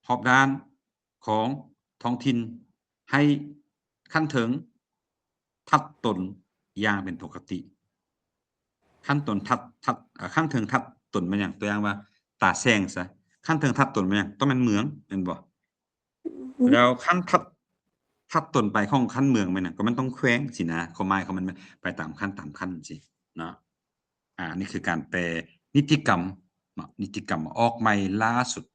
A: รอบด้านของท้องถิ่นให้ขั้นถึงทัดตนอย่างเป็นปกติขั้นตนขั้นถึงทัดตนมันหยังตัวอย่างว่าตาแซงซะขั้นถึงทัดตนมันหยังต้องแม่นเมืองแม่นบ่แล้วขั้นทัดตนไปของขั้นเมืองมันน่ะก็มันต้องแขวงสินะความหมายของมันไปตามขั้นสิเนาะนี่คือการแปลนิติกรรมเนาะนิติกรรมออกใหม่ล่าสุด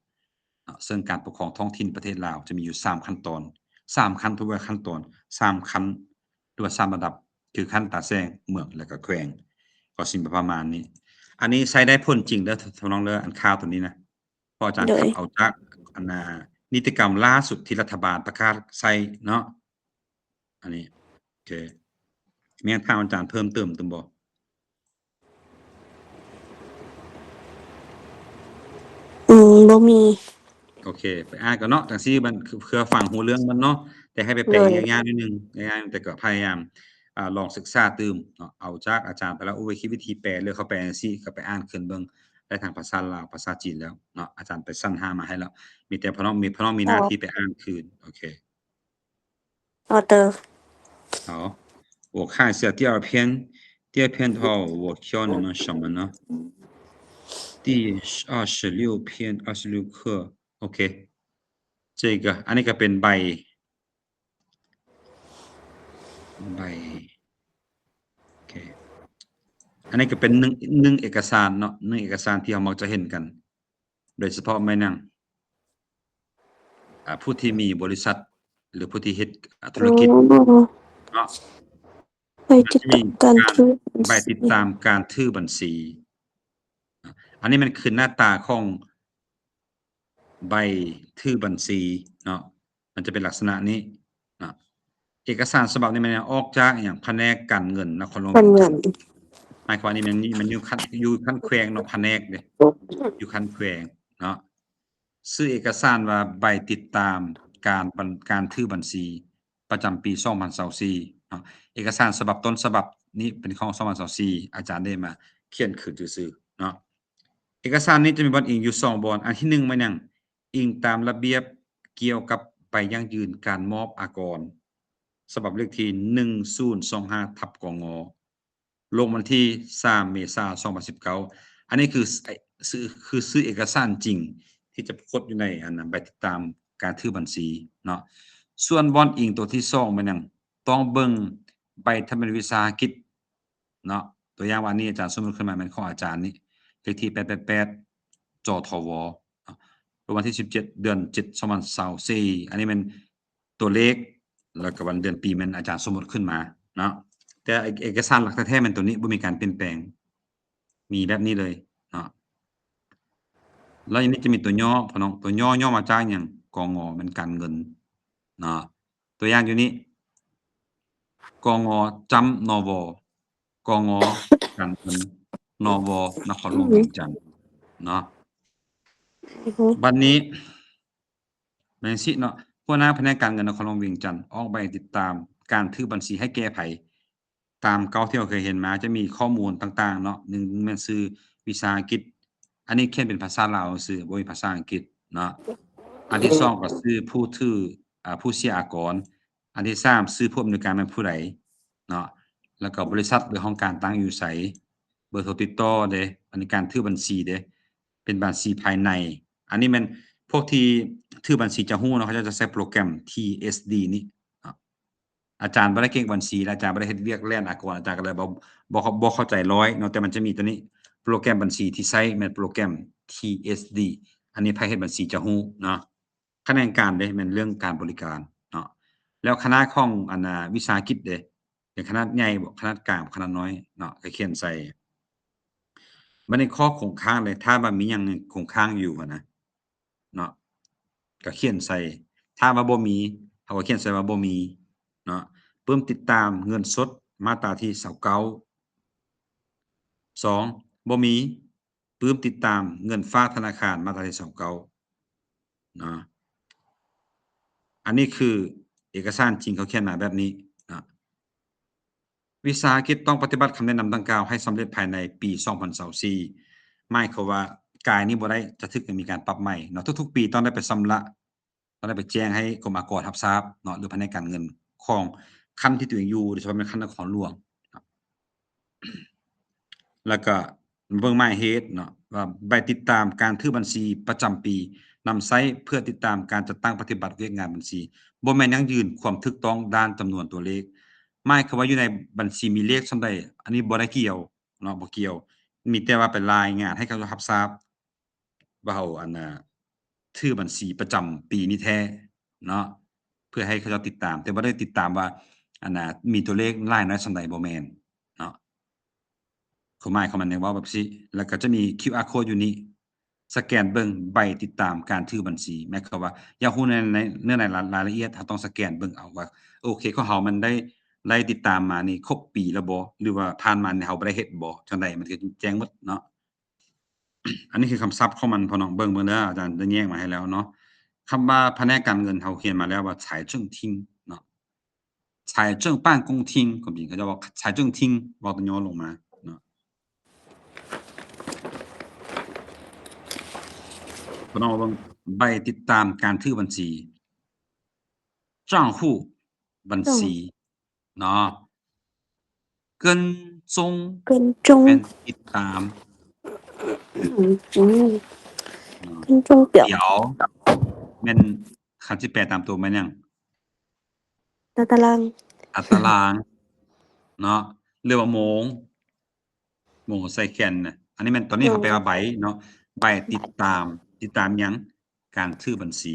A: ซึ่งการปกครองท้องถิ่นประเทศลาวจะมีอยู่3ขั้นตอน3ขั้นทุกขั้นตอน3ขั้นหรือว่า3ระดับคือขั้นตาแซงเมืองแล้วก็แขวงก็สิประมาณนี้อันนี้ใช้ได้ผลจริงเด้อน้องเด้ออันข่าวตัวนี้นะเพราะอาจารย์เอาจากนิติกรรมล่าสุดที่รัฐบาลประกาศใช้เนาะอันนี้โอเคมีถามอาจารย์เพิ่มเติมบ่
C: บ่มี
A: โอเคไปอ่านก่อนเนาะจังซี่มันคือฟังหูเรื่องมันเนาะแต่ให้ไปแปลยากๆนิดนึงง่ายๆแต่ก็พยายามลองศึกษาตื่มเนาะเอาจากอาจารย์ไปแล้วคิดวิธีแปลหรือเขาแปลจังซี่ก็ไปอ่านขึ้นเบิ่งได้ทางภาษาลาวภาษาจีนแล้วเนาะอาจารย์ไปสรรหามาให้แล้วมีแต่พ่อน้องมีหน้าที่ไปอ่านคืนโอเค
C: 好的
A: 好我看一下第二篇的话我教你们什么呢第26篇26课 โอเค这个อันนี้ก็เป็นใบโอเคอันนี้ก็เป็นหนึ่งเอกสารเนาะ1เอกสารที่เรามักจะเห็นกันโดยเฉพาะแม่นาง ผู้ที่มีบริษัทหรือผู้ที่เฮ็ดธุ
C: อ๋
A: รกิจ
C: อ
A: เนาะ
C: ไปติดตามการถือบัญ
A: ใบติด
C: ชี
A: ตามการถือบัญชีอันนี้มันคือหน้าตาของใบถือบัญชีเนาะมันจะเป็นลักษณะนี้เนาะเอกสารฉบับนี้มันออกจากหยังแผนกการเงินนครหลวง
C: การ
A: เวียง
C: เงิ
A: จั
C: น
A: นทน์หมายความว่านี่มันอยู่ขั้นแขวงเนาะแผนกเด้อยู่ขั้นแขวงเนาะซื้อเอกสารว่าใบติดตามการถือบัญชีประจำปี2024เนาะเอกสารฉบับต้นฉบับนี้เป็นของ2024อาจารย์ได้มาเขียนขึ้นซื่อๆเนาะเอกสารนี้จะมีบอนอิงอยู่2บอนอันที่1มันหยังอิงตามระเบียบเกี่ยวกับใบยั่งยืนการมอบอากรฉบับเลขที่1025/กง.ลงวันที่3เมษายน2019อันนี้คือซื้อเอกสารจริงที่จะปรากฏอยู่ในอันนั้นใบติดตามการถือบัญชีเนาะส่วนบอนอิงตัวที่2มันหยังต้องเบิ่งใบทะเบียนวิสาหกิจเนาะตัวอย่างว่านี้อาจารย์สมมุติขึ้นมาแม่นของอาจารย์นี่เลขที่888จทววันที่17เดือน7 2024อันนี้มันตัวเลขแล้วก็วันเดือนปีมันอาจารย์สมมุติขึ้นมาเนาะแต่เอกสารหลักแท้ๆมันตัวนี้บ่มีการเปลี่ยนแปลงมีแบบนี้เลยเนาะแล้วอันนี้จะมีตัวย่อพ่อน้องตัวย่อมาจากหยังกง.มันการเงินเนาะตัวอย่างอยู่นี้กง.จำนว.กง.การเงินนว.นครหลวงเวียงจันทน์เนาะ
C: อือฮึ
A: บัดนี้แม่นสิเนาะหัวหน้าแผนกการเงินนครหลวงเวียงจันทน์ออกใบติดตามการถือบัญชีให้แก้ไขตามเก่าที่เราเคยเห็นมาจะมีข้อมูลต่างๆเนาะ1แม่นชื่อวิสาหกิจอันนี้เขียนเป็นภาษาลาวซื่อบ่มีภาษาอังกฤษเนาะอันที่2ก็ชื่อผู้ถือผู้เสียอากรอันที่3ชื่อผู้อำนวยการแม่นผู้ใดเนาะแล้วก็บริษัทหรือห้องการตั้งอยู่ไสเบอร์โทรติดต่อเด้อันนี้การถือบัญชีเด้เป็นบัญชีภายในอันนี้แม่นพวกที่ถือบัญชีจะฮู้เนาะเขาจะใช้โปรแกรม TSD นี่เนาะอาจารย์บ่ได้เก่งบัญชีและอาจารย์บ่ได้เฮ็ดเวียกแล่นอากรอาจารย์ก็เลยบ่เข้าใจ100เนาะแต่มันจะมีตัวนี้โปรแกรมบัญชีที่ใช้แม่นโปรแกรม TSD อันนี้ไผเฮ็ดบัญชีจะฮู้เนาะคะแนนการเด้แม่นเรื่องการบริการเนาะแล้วคณะของอันน่ะวิสาหกิจเด้เป็นขนาดใหญ่บ่ขนาดกลางขนาดน้อยเนาะก็เขียนใส่บัดนี้ข้อคงค้างเลยถ้าว่ามีหยังคงค้างอยู่อะนะเนาะก็เขียนใส่ถ้าว่าบ่มีเขาก็เขียนใส่ว่าบ่มีเนาะเพิ่มติดตามเงินสดมาตราที่29 2บ่มีปลื้มติดตามเงินฝากธนาคารมาตราที่29เนาะอันนี้คือเอกสารจริงเขาเขียนมาแบบนี้นะวิสาหกิจต้องปฏิบัติคำแนะนำดังกล่าวให้สำเร็จภายในปี2024หมายความว่ากายนี้บ่ได้จะถึกให้มีการปรับใหม่เนาะทุกๆปีต้องได้ไปชำระต้องได้ไปแจ้งให้กรมอากรรับทราบเนาะหรือแผนกการเงินของคันที่ตัวเองอยู่โดยเฉพาะเป็นคันนครหลวง แล้วก็เบิ่งหมายเหตุเนาะว่าใบติดตามการถือบัญชีประจำปีนำใช้เพื่อติดตามการจัดตั้งปฏิบัติเวียกงานบัญชีบ่แม่นยั่งยืนความถูกต้องด้านจำนวนตัวเลขหมายความว่าอยู่ในบัญชีมีเลขส่ำใดอันนี้บ่ได้เกี่ยวเนาะบ่เกี่ยวมีแต่ว่าไปรายงานให้เขารับทราบว่าเราอันน่ะถือบัญชีประจำปีนี้แท้เนาะเพื่อให้เขาเจ้าติดตามแต่บ่ได้ติดตามว่าอันน่ะมีตัวเลขหลายน้อยส่ำใดบ่แม่นเนาะ ความหมายของมันเนี่ยเว้าแบบซี้แล้วก็จะมี QR code อยู่นี้สแกนเบิ่งใบติดตามการถือบัญชีหมายความว่าอยากรู้ในเนื้อในรายละเอียดเราต้องสแกนเบิ่งเอาว่าโอเคของเรามันได้ติดตามมานี่ครบปีแล้วบ่หรือว่าผ่านมานี่เราบ่ได้เฮ็ดบ่จั่งใดมันก็แจ้งหมดเนาะ อันนี้คือคำศัพท์ของมันพ่อน้องเบิ่งเด้ออาจารย์ได้แยกมาให้แล้วเนาะคำว่าแผนกการเงินเราเขียนมาแล้วว่า财政厅เนาะ财政办公厅ความจริงเขาจะบอก财政厅เว้าตัวย่อลงมาเนาะ พ่อน้องเบิ่งใบติดตามการถือบัญชี账户บัญชีเนาะ跟踪
C: 跟踪
A: แม่นติดตาม
C: 跟踪表
A: เดี๋ยวแม่นคันสิแปลตามตัวแม่นหยัง
C: ตาราง
A: ตารางเนาะหรือว่าโมงใส่แขนน่ะอันนี้แม่นตอนนี้เขาแปลว่าใบเนาะใบติดตามหยังการถือบัญชี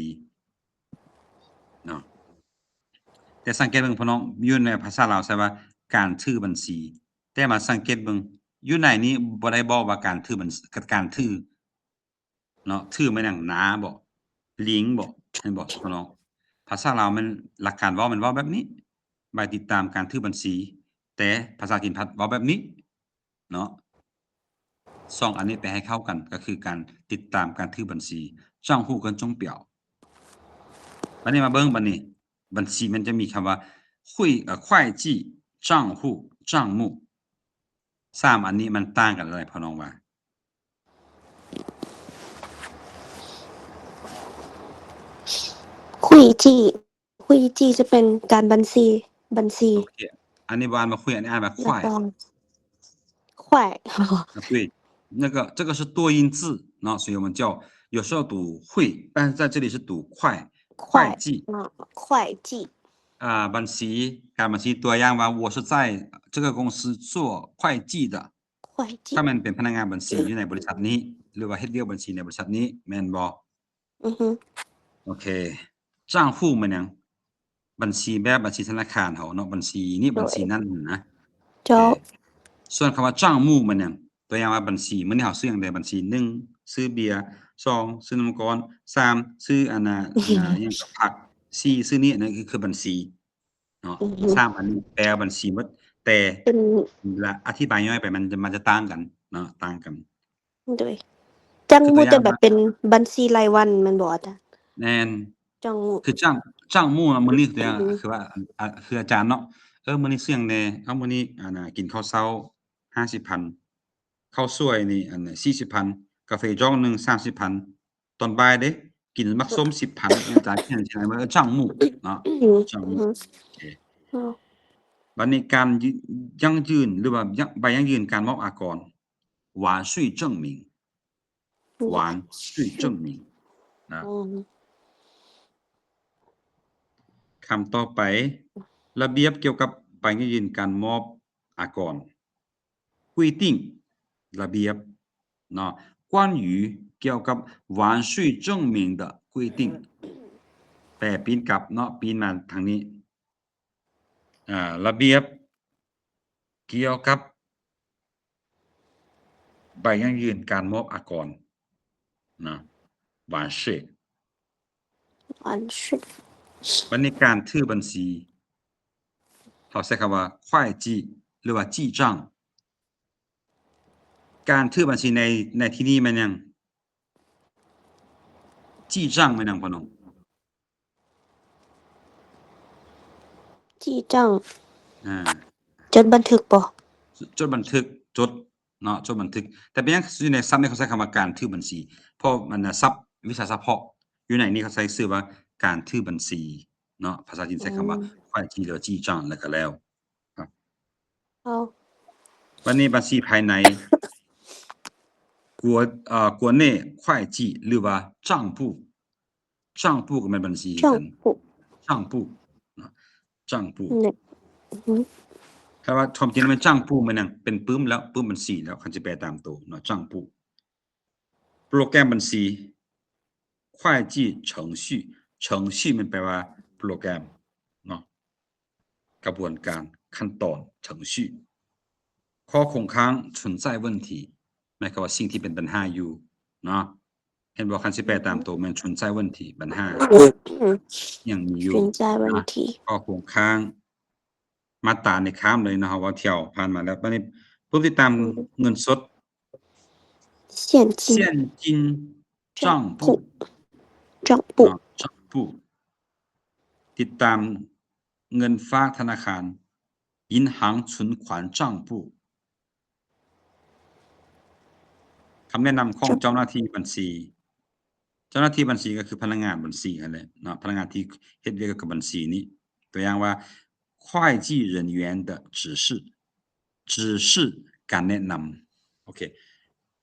A: แต่สังเกตเบิ่งพี่น้องอยู่ในภาษาลาวใช่ว่าการถือบัญชีแต่มาสังเกตเบิ่งอยู่ในนี้บ่ได้บอกว่าการถือบัญการถือเนาะถือมันหยังหนาบ่ลิงก์บ่เห็นบ่พี่น้องภาษาลาวมันหลักการเว้ามันเว้าแบบนี้ใบติดตามการถือบัญชีแต่ภาษาจีนพัดเว้าแบบนี้เนาะ2อันนี้ไปให้เข้ากันก็คือการติดตามการถือบัญชี账户跟钟表บัดนี้มาเบิ่งบัดนี้บัญชีมันจะมีคำว่า会计账户账目3อันนี้มันต่างกันอะไรพ่อน้องว่า
C: คุยจี้จะเป็นการบัญชี
A: โอเคอันนี้บ่อ่านว่าคุยอันนี้อ่านว่า快
C: 快
A: 对那个这个是多音字那所以我们叫有时候读会但是在这里是读快会计
C: 会计
A: บัญชีการบัญชีตัวอย่างว่า我是在这个公司做会计的ถ้ามันเป็นพนักงานบัญชีอยู่ในบริษัทนี้หรือว่าเฮ็ดเวียกบัญชีในบริษัทนี้แม่นบ่โอเค账户มันหยังบัญชีแบบบัญชีธนาคารเฮาเนาะบัญชีนี้บัญชีนั้นนะ
C: เจ้า
A: ส่วนคำว่า账目มันหยังตัวอย่างว่าบัญชีมื้อนี้เฮาซื้อหยังได้บัญชี1ซื้อเบียร์2ซื้อน้ำกร3ซื้ออันน่ะหยังกับผัก4ซื้อนี่อันนั้นคือบัญชีเนาะ3อันนี้แปลบัญชีหมดแต่ละอธิบายย่อยไปมันจะต่างกันเนาะต่างกัน
C: ด้วยจังมูจะแบบเป็นบัญชีรายวันแม่นบ่อาจารย์
A: แม่น
C: จังมู
A: คือจังมู่มื้อนี้ตัวอย่างคือว่าคืออาจารย์เนาะมื้อนี้ซื้อหยังแหน่มื้อนี้อันน่ะกินข้าวเช้า 50,000 ข้าวสวยนี่อันน่ะ 40,000 กาแฟจ้องหนึง 30,000 ตอนบ่ายเด้กินมักส้ม 10,000 อาจารย์เขียนใช่ไหมจังมู่เนาะจังมู่โอเคบัดนี้การยั่งยืนหรือว่าใบยั่งยืนการมอบอากร完税证明完税证明นะคำต่อไประเบียบเกี่ยวกับใบยั่งยืนการมอบอากร规定ระเบียบเนาะ关于เกี่ยวกับ完税证明的规定แปลปีนกลับเนาะปีนมาทางนี้ระเบียบเกี่ยวกับใบยั่งยืนการมอบอากรนะ完税บัดนี้การถือบัญชีเขาใช้คำว่า会计หรือว่า记账การถือบัญชีในที่นี้มันยัง记账มันยังพ่อน้อง
C: จี้จังจดบันทึกบ่
A: จดบันทึกจดเนาะจดบันทึกแต่เป็นยังอยู่ในศัพท์นี่เขาใช้คำว่าการถือบัญชีเพราะมันศัพท์วิชาเฉพาะอยู่ในนี้เขาใช้ชื่อว่าการถือบัญชีเนาะภาษาจีนใช้คำว่า会计หรือ记账แล้วก็แล้วครับวันนี้บัญชีภายใน国内会计หรือว่า账簿ก็เป็นบัญชีกัน账簿账簿ถ้าว่าความจริงมัน账簿มันยังเป็นปึ้มแล้วปึ้มบัญชีแล้วคันสิแปลตามตัวเนาะ账簿โปรแกรมบัญชี会计程序มันแปลว่าโปรแกรมเนาะกระบวนการขั้นตอน程序ข้อคงค้าง存在问题หมายความว่าสิ่งที่เป็นปัญหาอยู่เนาะเห็นบ่คันสิแปลตามตัวมัน存在问题ปัญหายังมีอยู่
C: 存在问题
A: ข้อคงค้างมาตราในข้ามเลยนะครับว่าเที่ยวผ่านมาแล้วบัดนี้ผู้ติดตามเงินสด
C: 现金
A: 账簿ติดตามเงินฝากธนาคาร银行存款账簿คำแนะนำของเจ้าหน้าที่บัญชีเจ้าหน้าที่บัญชีก็คือพนักงานบัญชีนั่นแหละเนาะพนักงานที่เฮ็ดเวียกกับบัญชีนี้ตัวอย่างว่า会计人员的指示การแนะนำโอเค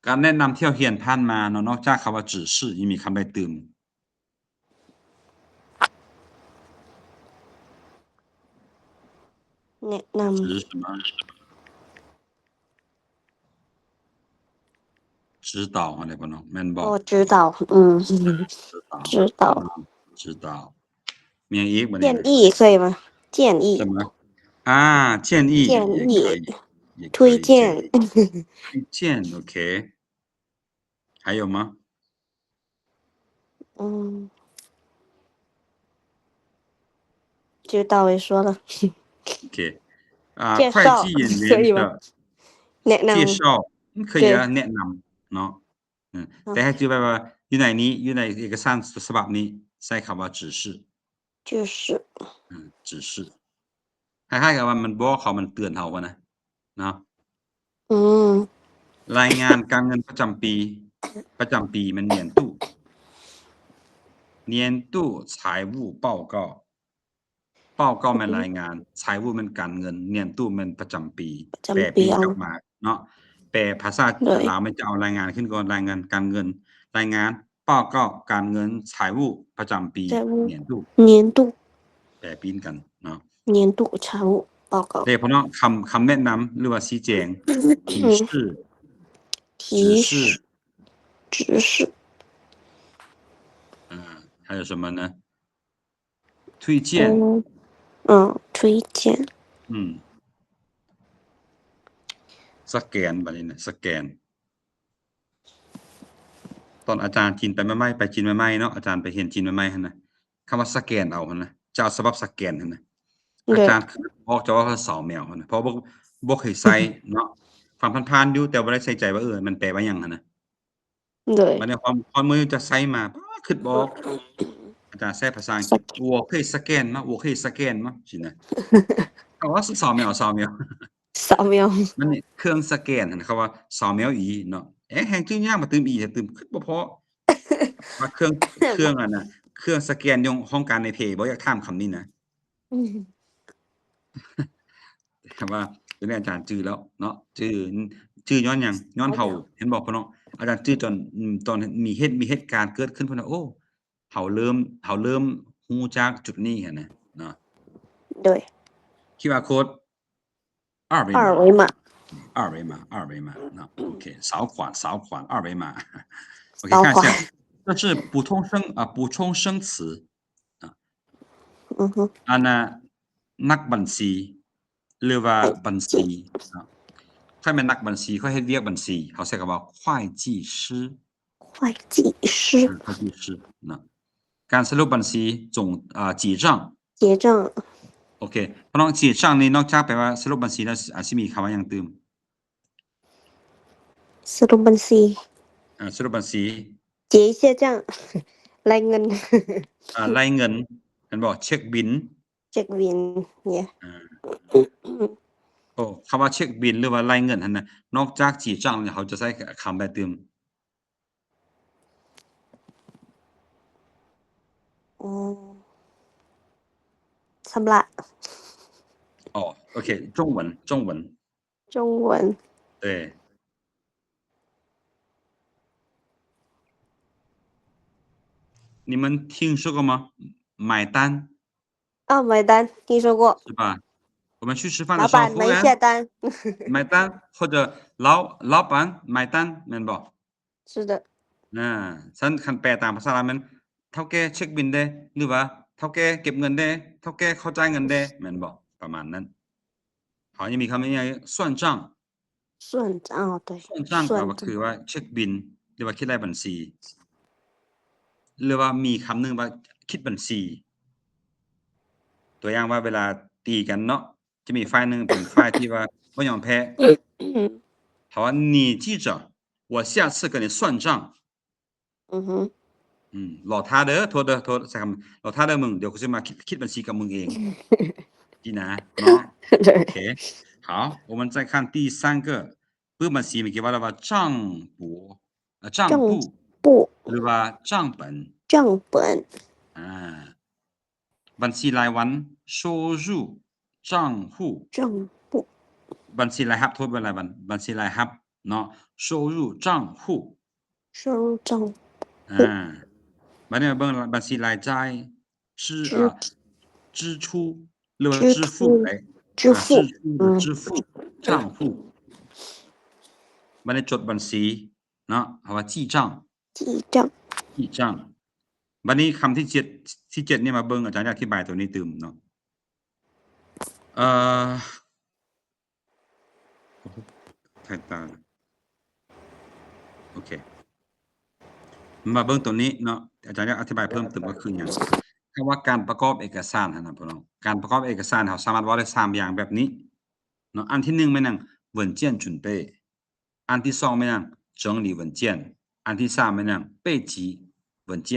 A: การแนะนำที่เราเรียนผ่านมาเนาะนอกจากคำว่า指示ยังมีคำใดเติม
C: แนะนำ
A: 指导อะไรบ่เนาะแม่นบ่
C: 指导
A: 指导มีอย่างอีกบ่
C: เนี่ย变异可以吗建议
A: 什么啊？建议
C: 建
A: 也
C: 议
A: 可以，也可
C: 推
A: 以
C: 荐
A: 推荐 OK 还有吗
C: 嗯就大为说了
A: ？OK
C: 介
A: 会
C: 绍
A: 计演
C: 可以吗
A: 员的
C: แนะน
A: 介绍可以
C: 对
A: แนะนำเนาะแต่ให้จื่อไว้ว่าอยู่ในนี้อยู่ในเอกสารฉบับนี้ใช้คำว่า指示
C: 就是
A: 指示คล้ายๆกับว่ามันบอกเขามันเตือนเราว่านะเนาะ
C: 嗯
A: รายงานการเงินประจำปีมัน年度年度财务报告报告มันรายงาน财务มันการเงิน年度มันประจำปีแปลปีกลับมาเนาะแปลภาษาลาวมันจะเอารายงานขึ้นก่อนรายงานการเงินรายงาน报告การเงิน财务ประจำปี年度
C: 年度
A: แปลปีนกันเนาะ
C: 年度财务报告
A: เดี๋ยวพอเนาะคำแนะนำหรือว่าชี้แจง提示
C: 提
A: 示
C: 示指示
A: 还有什么呢推荐
C: 推荐
A: สแกนบัดนี้นะสแกนตอนอาจารย์จีนไปใหม่ๆไปจีนใหม่ๆเนาะอาจารย์ไปเรียนจีนใหม่ๆหั่นน่ะคำว่าสแกนเอาหั่นน่ะจะเอาฉบับสแกนหั่นน่ะอาจารย์ออกจะว่า扫描หั่นน่ะเพราะบ่เคยใช้เนาะฟังผ่านๆอยู่แต่บ่ได้ใส่ใจว่ามันแปลว่าหยังหั่นน่ะบัดนี้พอมือจะใช้มาคิดบ่ออกอาจารย์ใช้ภาษาอังกฤษ我可以สแกน吗我可以สแกน吗สินะเขาว่า扫描扫描
C: 扫描
A: มันนี่เครื่องสแกนหั่นเขาว่า扫描仪เนาะแฮ่งจื้อยากมาตื่มอีให้ตื่มคิดบ่พอว่าเครื่องอันน่ะเครื่องสแกนยงของการในเพบ่อยากถามคำนี้นะแต่ว่าเดี๋ยวนี้อาจารย์จื้อแล้วเนาะจื้อย้อนหยังย้อนเฮาเห็นบ่พ่อเนาะอาจารย์จื้อตอนมีเหตุการณ์เกิดขึ้นเพิ่นว่าโอ้เฮาเริ่มรู้จักจุดนี้หันน่ะเนาะ
C: 对
A: QR code 二维
C: 二维码
A: 二维码那 OK 扫款二维码 OK 看一下这是补充生词อันน่ะนักบัญชีหรือว่าบัญชีถ้าเป็นนักบัญชีเขาเฮ็ดเวียกบัญชีเขาใช้คำว่า会计师
C: 会计师
A: เนาะการสรุปบัญชี记账
C: 结账
A: โอเคเพราะน้อง记账นี่นอกจากแปลว่าสรุปบัญชีแล้วอาจสิมีคำว่าหยังเติม
C: สรุปบัญชี
A: สรุปบัญชี
C: 结一下账รายเงิน
A: รายเงินเห็นบ่เช็คบิล
C: เนี่ย
A: โอ้คำว่าเช็คบิลหรือว่ารายเงินหั่นน่ะนอกจาก记账เนี่ยเขาจะใช้คำแบบเติม
C: ชำระ
A: OK 中文对你们听说过吗买单
C: 买单听说过
A: 是吧我们去吃饭的
C: 老
A: 时候
C: 板没下单
A: 买单或者老板买单แม่นบ่
C: 是的
A: ฉันคันแปลตามภาษาลาวมันเฒ่าแก่เช็คบิลเด้หรือว่าเฒ่าแก่เก็บเงินเด้เฒ่าแก่เขาจ่ายเงินเด้แม่นบ่ประมาณนั้นเขายังมีคำว่า算账
C: 对
A: 算账ก็คือว่าเช็คบิลหรือว่าคิดรายบัญชีหรือว่ามีคำหนึ่งว่าคิดบัญชีตัวอย่างว่าเวลาตีกันเนาะจะมีฝ่ายหนึ่งเป็นฝ่ายที่ว่าบ่ยอมแพ้เขาว่า你记着我下次跟你算账รอท่าเด้อโทษใช้คำรอท่าเด้อมึงเดี๋ยวกูจะมาคิดบัญชีกับมึงเอง记นะเนาะโอเค好我们再看第三个เปิดบัญชีเมื่อกี้ว่าเราว่า账簿หรือว่า账本บัญชีรายวัน收入账户บัญชีรายรับโทษเป็นรายวันบัญชีรายรับเนาะ收入账户บัดนี้มาเบิ่งบัญชีรายจ่าย支出หรือว่า支付账户บัดนี้จดบัญชีเนาะคำว่า记账บัดนี้คำที่7นี่มาเบิ่งอาจารย์จะอธิบายตัวนี้ตื่มเนาะ太大了โอเคมาเบิ่งตัวนี้เนาะอาจารย์อยากอธิบายเพิ่มเติมก็คือหยังคำว่าการประกอบเอกสารหั่นน่ะพี่น้องการประกอบเอกสารเราสามารถเว้าได้3อย่างแบบนี้เนาะอันที่1แม่นหยัง文件准备อันที่2แม่นหยัง整理文件อันที่3แม่นหยัง备齐文件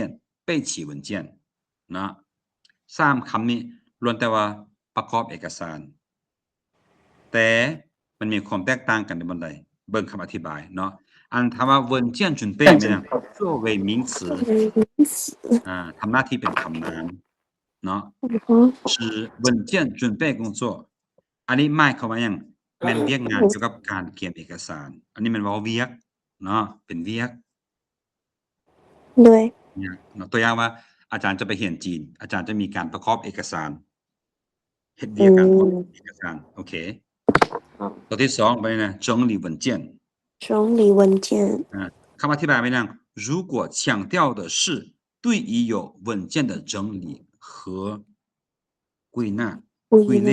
A: 备齐文件เนาะ3คำนี้ล้วนแต่ว่าประกอบเอกสารแต่มันมีความแตกต่างกันในบันไดเบิ่งคำอธิบายเนาะอันคำว่า文件准备แม่นหยัง作为名词ทำหน้าที่เป็นคำนามเนาะ指文件准备工作อันนี้หมายความว่าหยังแม่นเวียกงานเกี่ยวกับการเขียนเอกสารอันนี้แม่นเว้าเวียกเนาะเป็นเวียก
C: ด้วย
A: เนี่ยเนาะตัวอย่างว่าอาจารย์จะไปเรียนจีนอาจารย์จะมีการประกอบเอกสารเฮ็ดเวียกการประกอบเอกสารโอเคตัวที่2ไปนะ整理文件
C: 整理文件
A: คำอธิบายไปนั่ง如果强调的是对于有文件的整理和归纳
C: 归列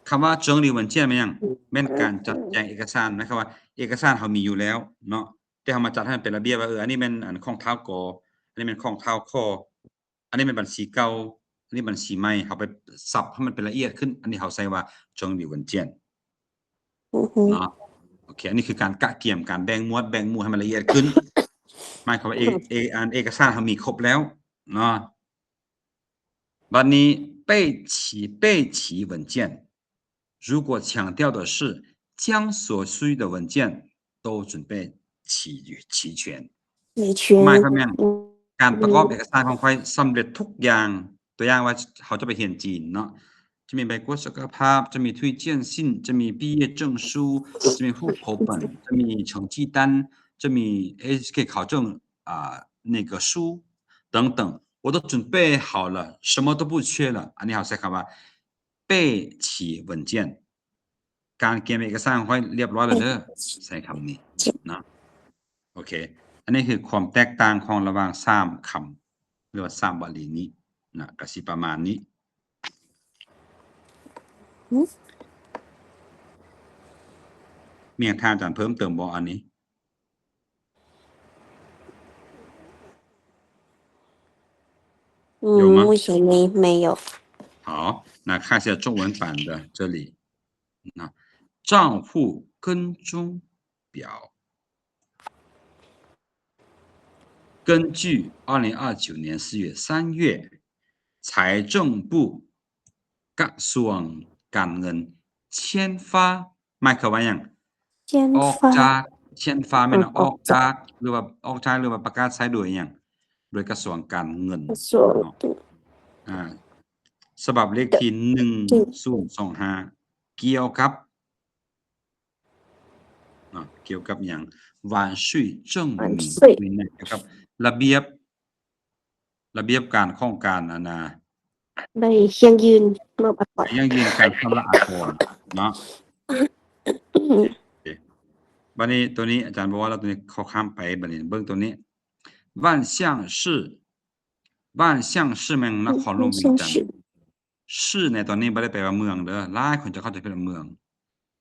A: คำว่า整理文件แม่นหยังแม่นการจัดแจงเอกสารนะครับว่าเอกสารเรามีอยู่แล้วเนาะแต่เรามาจัดให้มันเป็นระเบียบว่าอันนี้แม่นอันของเท้ากออันนี้แม่นของเท้าคออันนี้เป็นบัญชีเก่าอันนี้บัญชีใหม่เราไปสับให้มันเป็นละเอียดขึ้นอันนี้เราใช้ว่า整理文件เนาะโอเคอันนี้คือการกะเกี่ยมการแบ่งหมวดให้มันละเอียดขึ้นหมายความว่าเอกสารเรามีครบแล้วเนาะบัดนี้备齐文件如果强调的是将所需的文件都准备齐全หมายความว่าการประกอบเอกสารของค่อยสำเร็จทุกอย่างตัวอย่างว่าเขาจะไปเรียนจีนเนาะจะมีใบกวดสุขภาพจะมี推荐信จะมี毕业证书จะมี户口本จะมี成绩单จะมี HK 考证那个书等等我都准备好了什么都不缺了อันนี้เขาใช้คำว่า备齐文件การเก็บเอกสารค่อยเรียบร้อยแล้วเด้อใช้คำนี้นะโอเคอันนี้คือความแตกต่างของระหว่าง3คำหรือว่า3วลีนี้นะก็สิประมาณนี้มีท่านอาจารย์เพิ่มเติมบ่อันนี้
C: 目前没有
A: 好那看一下中文版的这里那账户跟踪表根据2029年4月3月财政部กระทรวงการเงิน签发หมายความว่าหยังออกจาก签发แม่นออกจากหรือว่าประกาศใช้โดยหยังโดยกระทรวงการเงินฉบับเลขที่1025เกี่ยวกับหยัง晚税证明เกี่ยวกับระเบียบการของการ
C: ได้ยังยืนเมื่อก่อน
A: ยังยืนการชำระอากรเนาะบัดนี้ตัวนี้อาจารย์บอกว่าเราตัวนี้เขาข้ามไปบัดนี้เบิ่งตัวนี้万象市แม่งนครหลวงเวียงจันทน์ชื่อในตอนนี้บ่ได้แปลว่าเมืองเด้อหลายคนจะเข้าใจเป็นเมือง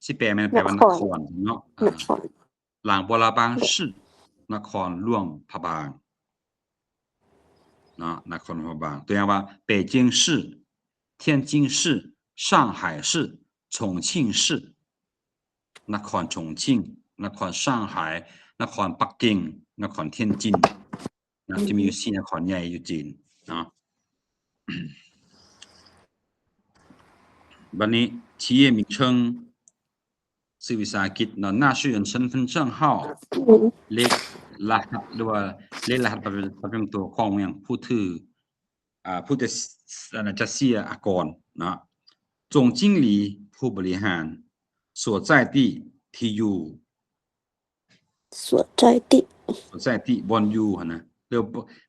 A: สิแปลแม่นแปลว่านครเนาะหลังบัวลาบางชื่อนครหลวงพระบางเนาะนครหลวงพระบางตัวอย่างว่า北京市天津市上海市重庆市นคร重庆นคร上海นครปักกิ่งนครเทียนจินนะจะมีอยู่4นครใหญ่อยู่จีนเนาะบัดนี้企业名称ชื่อวิสาหกิจเนาะ纳税人身份证号เลขรหัสหรือว่าเลขรหัสประจำตัวของอย่างผู้ถือผู้จะเสียอากรเนาะ总经理ผู้บริหาร所在地ที่อยู่
C: 所在地
A: บอนอยู่หั่นนะหรือ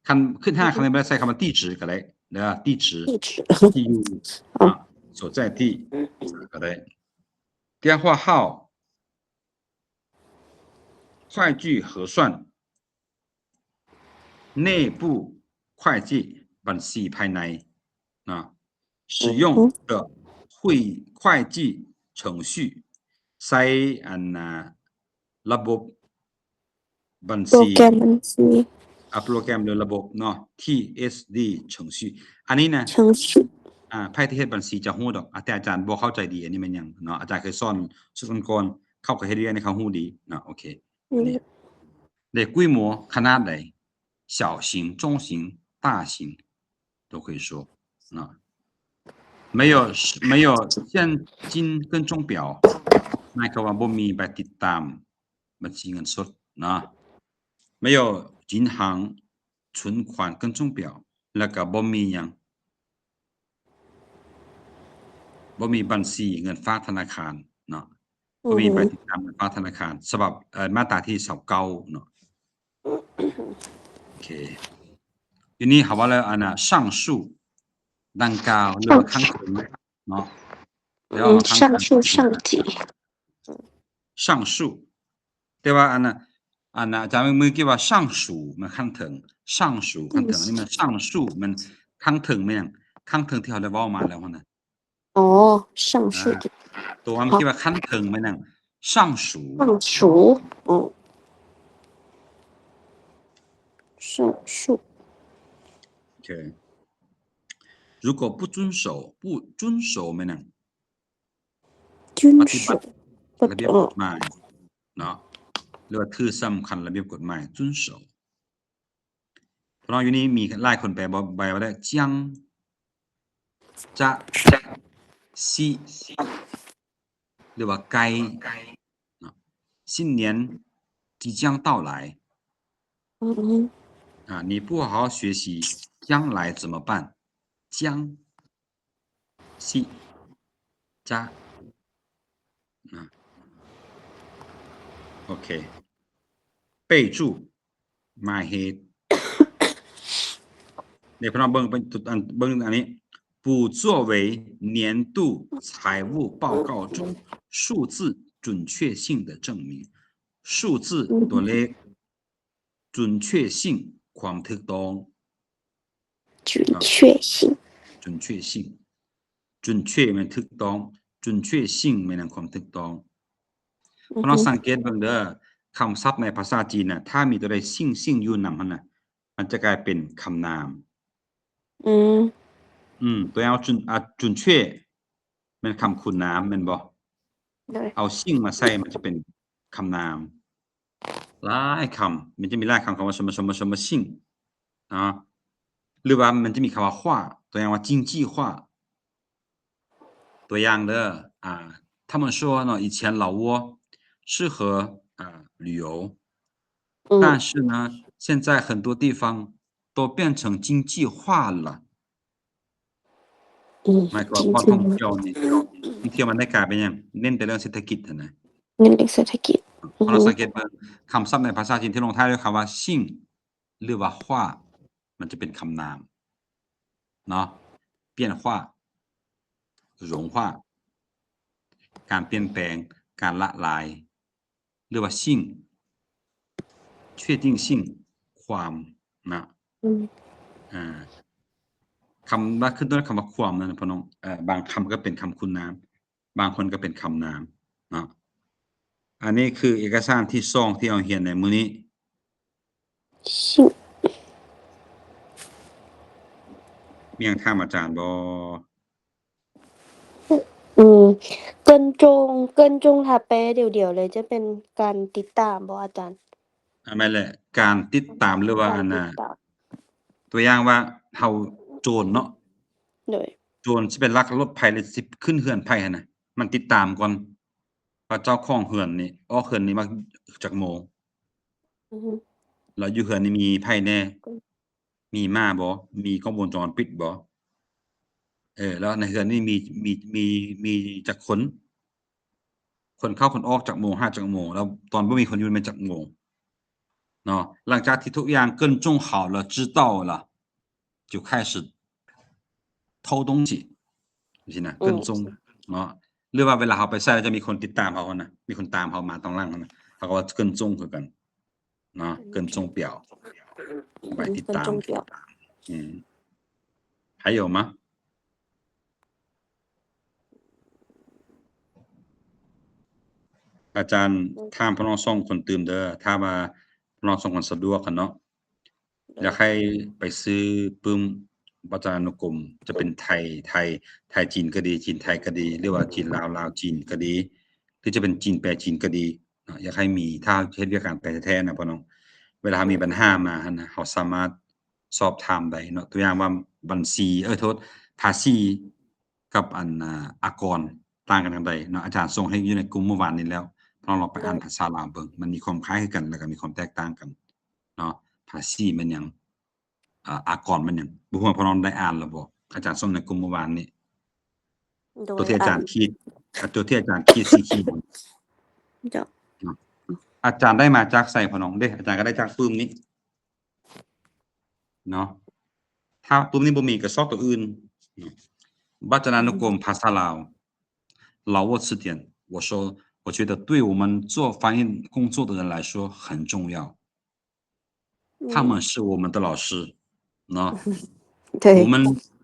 A: คันขึ้น5คำนี้บ่ได้ใช้คำว่า地址ก็ได้เด้อ地址ที่อยู่所在地ก็ได้电话号会计核算内部会计บัญชีภายในนะ使用的会会计程序ใช้ระบบบัญ
C: โปร
A: ชี
C: แกรมบัญชี
A: โปรแกรมหรือระบบเนาะ TSD 程序อันนี้นะ
C: 程序
A: ไพ่ที่เฮ็ดบัญชีจะฮู้ดอกแต่อาจารย์บ่เข้าใจดีอันนี้มันหยังเนาะอาจารย์เคยสอนสุดก่อนเข้ากับเฮ็ดเรียนให้เขาฮู้ดีเนาะโอเคอันนี้的规模ขนาดใด小型中型大型都可以说啊没有现金跟钟表หมายความว่าบ่มีใบติดตามบัญชีเงินสดเนาะ没有银行存款跟钟表แล้วก็บ่มีหยังบ่มีบัญชีเงินฝากธนาคารเนาะบ่มีใบติดตามเงินฝากธนาคารฉบับมาตราที่29เนาะโอเคทีนี้เขาว่าแล้วอันน่ะ上述ดังกล่าวหรือว่าข้างถึงเนาะแล้ว
C: 上述上级
A: 上述แต่ว่าอันน่ะอาจารย์เมื่อกี้ว่า上属มันข้างถึง上属ข้างถึงอันนี้มัน上述มันข้างถึงมั้ยข้างถึงที่เขาได้เว้ามาแล้วนะ
C: อ๋อ上述
A: ตัวมันคิดว่าขั้นถึงไหมนั่ง上属
C: 上属哦上述
A: OK 如果不遵守ไหมนั่ง
C: 遵守
A: ปฏิบัติระเบียบกฎหมายเนาะหรือว่าถือสำคัญระเบียบกฎหมาย遵守เพราะอยู่นี้มีหลายคนแปลว่าได้将จะซีหรือว่าไกล新年即将到来你不好好学习将来怎么办将西加OK 备注 my head เดี๋ยวพน้องเบิ่งอันนี้不作为年度财务报告中数字准确性的证明数字ตัวเลข准确性ความถูกต้อง
C: 准确性
A: 准确性准确มันถูกต้อง准确性มันความถูกต้องเพราะเราสังเกตเบิ่งเด้อคำศัพท์ในภาษาจีนน่ะถ้ามีตัวใดสิ่งอยู่นำมันน่ะมันจะกลายเป็นคำนามตัวเอา准确มันคำคุณนามแม่นบ่เอาสิ่งมาใส่มันจะเป็นคำนามหลายคำมันจะมีหลายคำว่า什么สิ่งหรือว่ามันจะมีคำว่า话ตัวอย่างว่า经济话ตัวอย่างเด้อ他们说呢以前老挝适合旅游但是呢现在很多地方都变成经济化了หมายความว่าท่องเที่ยวนี่ท่องเที่ยวมันได้กลายเป็นอย่างเน้นแต่เรื่องเศรษฐกิจนะ
C: เน้นเรื่องเศรษฐกิจ
A: เราสังเกตว่าคำศัพท์ในภาษาจีนที่ลงท้ายด้วยคำว่าสิ่งหรือว่าว่ามันจะเป็นคำนามเนาะเปลี่ยนว่าหลงว่าการเปลี่ยนแปลงการละลายหรือว่าสิ่ง确定性ความนะคำว่าขึ้นต้นคำว่าความนั่นพ่อน้องบางคำก็เป็นคำคุณนามบางคนก็เป็นคำนามเนาะอันนี้คือเอกสารที่2ที่เอาเรียนในมื้อนี้มีอย่างถามอาจารย์บ่
C: เกินจงถ้าแปลเดี่ยวๆเลยจะเป็นการติดตามบ่อาจารย์
A: ไม่แหละการติดตามหรือว่าอันน่ะตัวอย่างว่าเฮาโจรเนาะโจรสิไปลักรถไผหรือสิขึ้นเฮือนไผหั่นน่ะมันติดตามก่อนว่าเจ้าของเฮือนนี่เฮือนนี่มาจักโมงแล้วอยู่เฮือนนี่มีไผแน่มีม้าบ่มีกล้องวงจรปิดบ่แล้วในเฮือนนี่มีจักคนเข้าคนออกจักโมง5จักโมงแล้วตอนบ่มีคนอยู่มันจักโมงเนาะหลังจากที่ทุกอย่าง跟踪好了知道了就开始偷东西สินะ跟踪เนาะหรือว่าเวลาเขาไปใส่แล้วจะมีคนติดตามเขานะมีคนตามเขามาตรงหลังนะเขาก็ว่า跟踪คือกันเนาะ跟踪表ไปติดตาม还有吗อาจารย์ถามพี่น้อง2คนตื่มเด้อถ้าว่าพี่น้อง2คนสะดวกกันเนาะอยากให้ไปซื้อปึ้มวัฒนานุกรมจะเป็นไทยจีนก็ดีจีนไทยก็ดีหรือว่าจีนลาวลาวจีนก็ดีหรือจะเป็นจีนแปลจีนก็ดีเนาะอยากให้มีถ้าเฮ็ดเวียกการแปลแท้ๆนะพี่น้องเวลามีปัญหามาหั่นน่ะเราสามารถสอบถามได้เนาะตัวอย่างว่าบัญชีโทษภาษีกับอากรต่างกันจั่งใดเนาะอาจารย์ส่งให้อยู่ในกลุ่มเมื่อวานนี้แล้วลองไปอ่านภาษาลาวเบิ่งมันมีความคล้ายกันแล้วก็มีความแตกต่างกันเนาะภาษีแม่นหยังอากรแม่นหยังบ่ฮู้ว่าพี่น้องได้อ่านแล้วบ่อาจารย์ส่งในกลุ่มเมื่อวานนี้
B: โด
A: ตัวย ที่อา
B: อ่า
A: จาร
B: น
A: ย์ขีดตัวที่อาจารย์ขีดสีขีด
C: เจ้า
A: เนาะอาจารย์ได้มาจากไสพ่อน้องเด้อาจารย์ก็ได้จากปึ้มนี้เนาะถ้าปึ้มนี้บ่มีก็ซอกตัวอื่นเนาะวัฒนานุกรมภาษาลาว老挝词典我说我觉得对我们做翻译工作的人来说很重要他们是我们的老师เนาะ
C: 对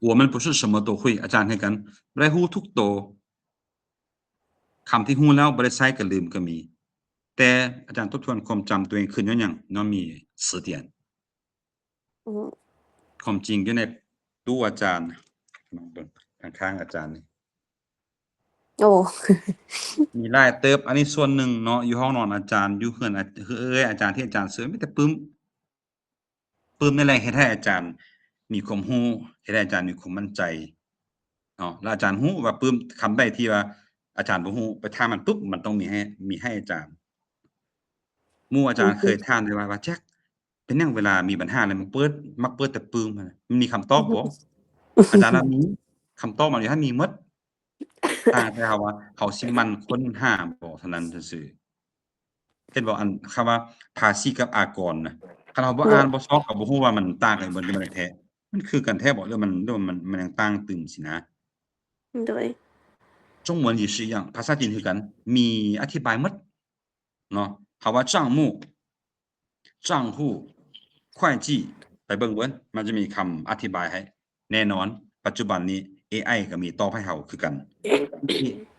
A: 我们不是什么都会อาจารย์ให้กันบ่ได้ฮู้ทุกโตคำที่ฮู้แล้วบ่ได้ใช้ก็ลืมก็มีแต่อาจารย์ทบทวนความจำตัวเองขึ้นย้อนหยังเนาะมี词典
B: อืม
A: ความจริงอยู่ในตู้อาจารย์ลองเบิ่งข้างๆอาจารย์นี่
B: โอ้
A: มีหลายเติบอันนี้ส่วนหนึ่งเนาะอยู่ห้องนอนอาจารย์อยู่เฮือนอาจารย์ที่อาจารย์ซื้อมีแต่ปึ้มนี่แหละเฮ็ดให้อาจารย์มีความรู้เฮ็ดให้อาจารย์มีความมั่นใจเนาะแล้วอาจารย์รู้ว่าปึ้มคำใดที่ว่าอาจารย์บ่รู้ไปถามมันปุ๊บมันต้องมีให้อาจารย์หมู่อาจารย์เคยถามเลยว่าแจ็คเป็นหยังเวลามีปัญหาแล้วมักเปิดแต่ปึ้มอะมันมีคำตอบบ่อาจารย์ว่ามีคำตอบมันอยู่หันมีหมดต่างแต่ว่าเขาสิหมั่นค้นหาบ่เท่านั้นซื่อๆเห็นบ่อันคำว่าภาษีกับอากรน่ะคันเราบ่อ่านบ่ซอกก็บ่ฮู้ว่ามันต่างกันบ่หรือมันแท้มันคือกันแท้บ่หรือว่ามันยังต่างตึมสินะ
B: โดย
A: 中文也是一样ภาษาจีนคือกันมีอธิบายหมดเนาะคำว่า账目账户会计ไปเบิ่งเบิ่งมันจะมีคำอธิบายให้แน่นอนปัจจุบันนี้ AI ก็มีตอบให้เราคือกัน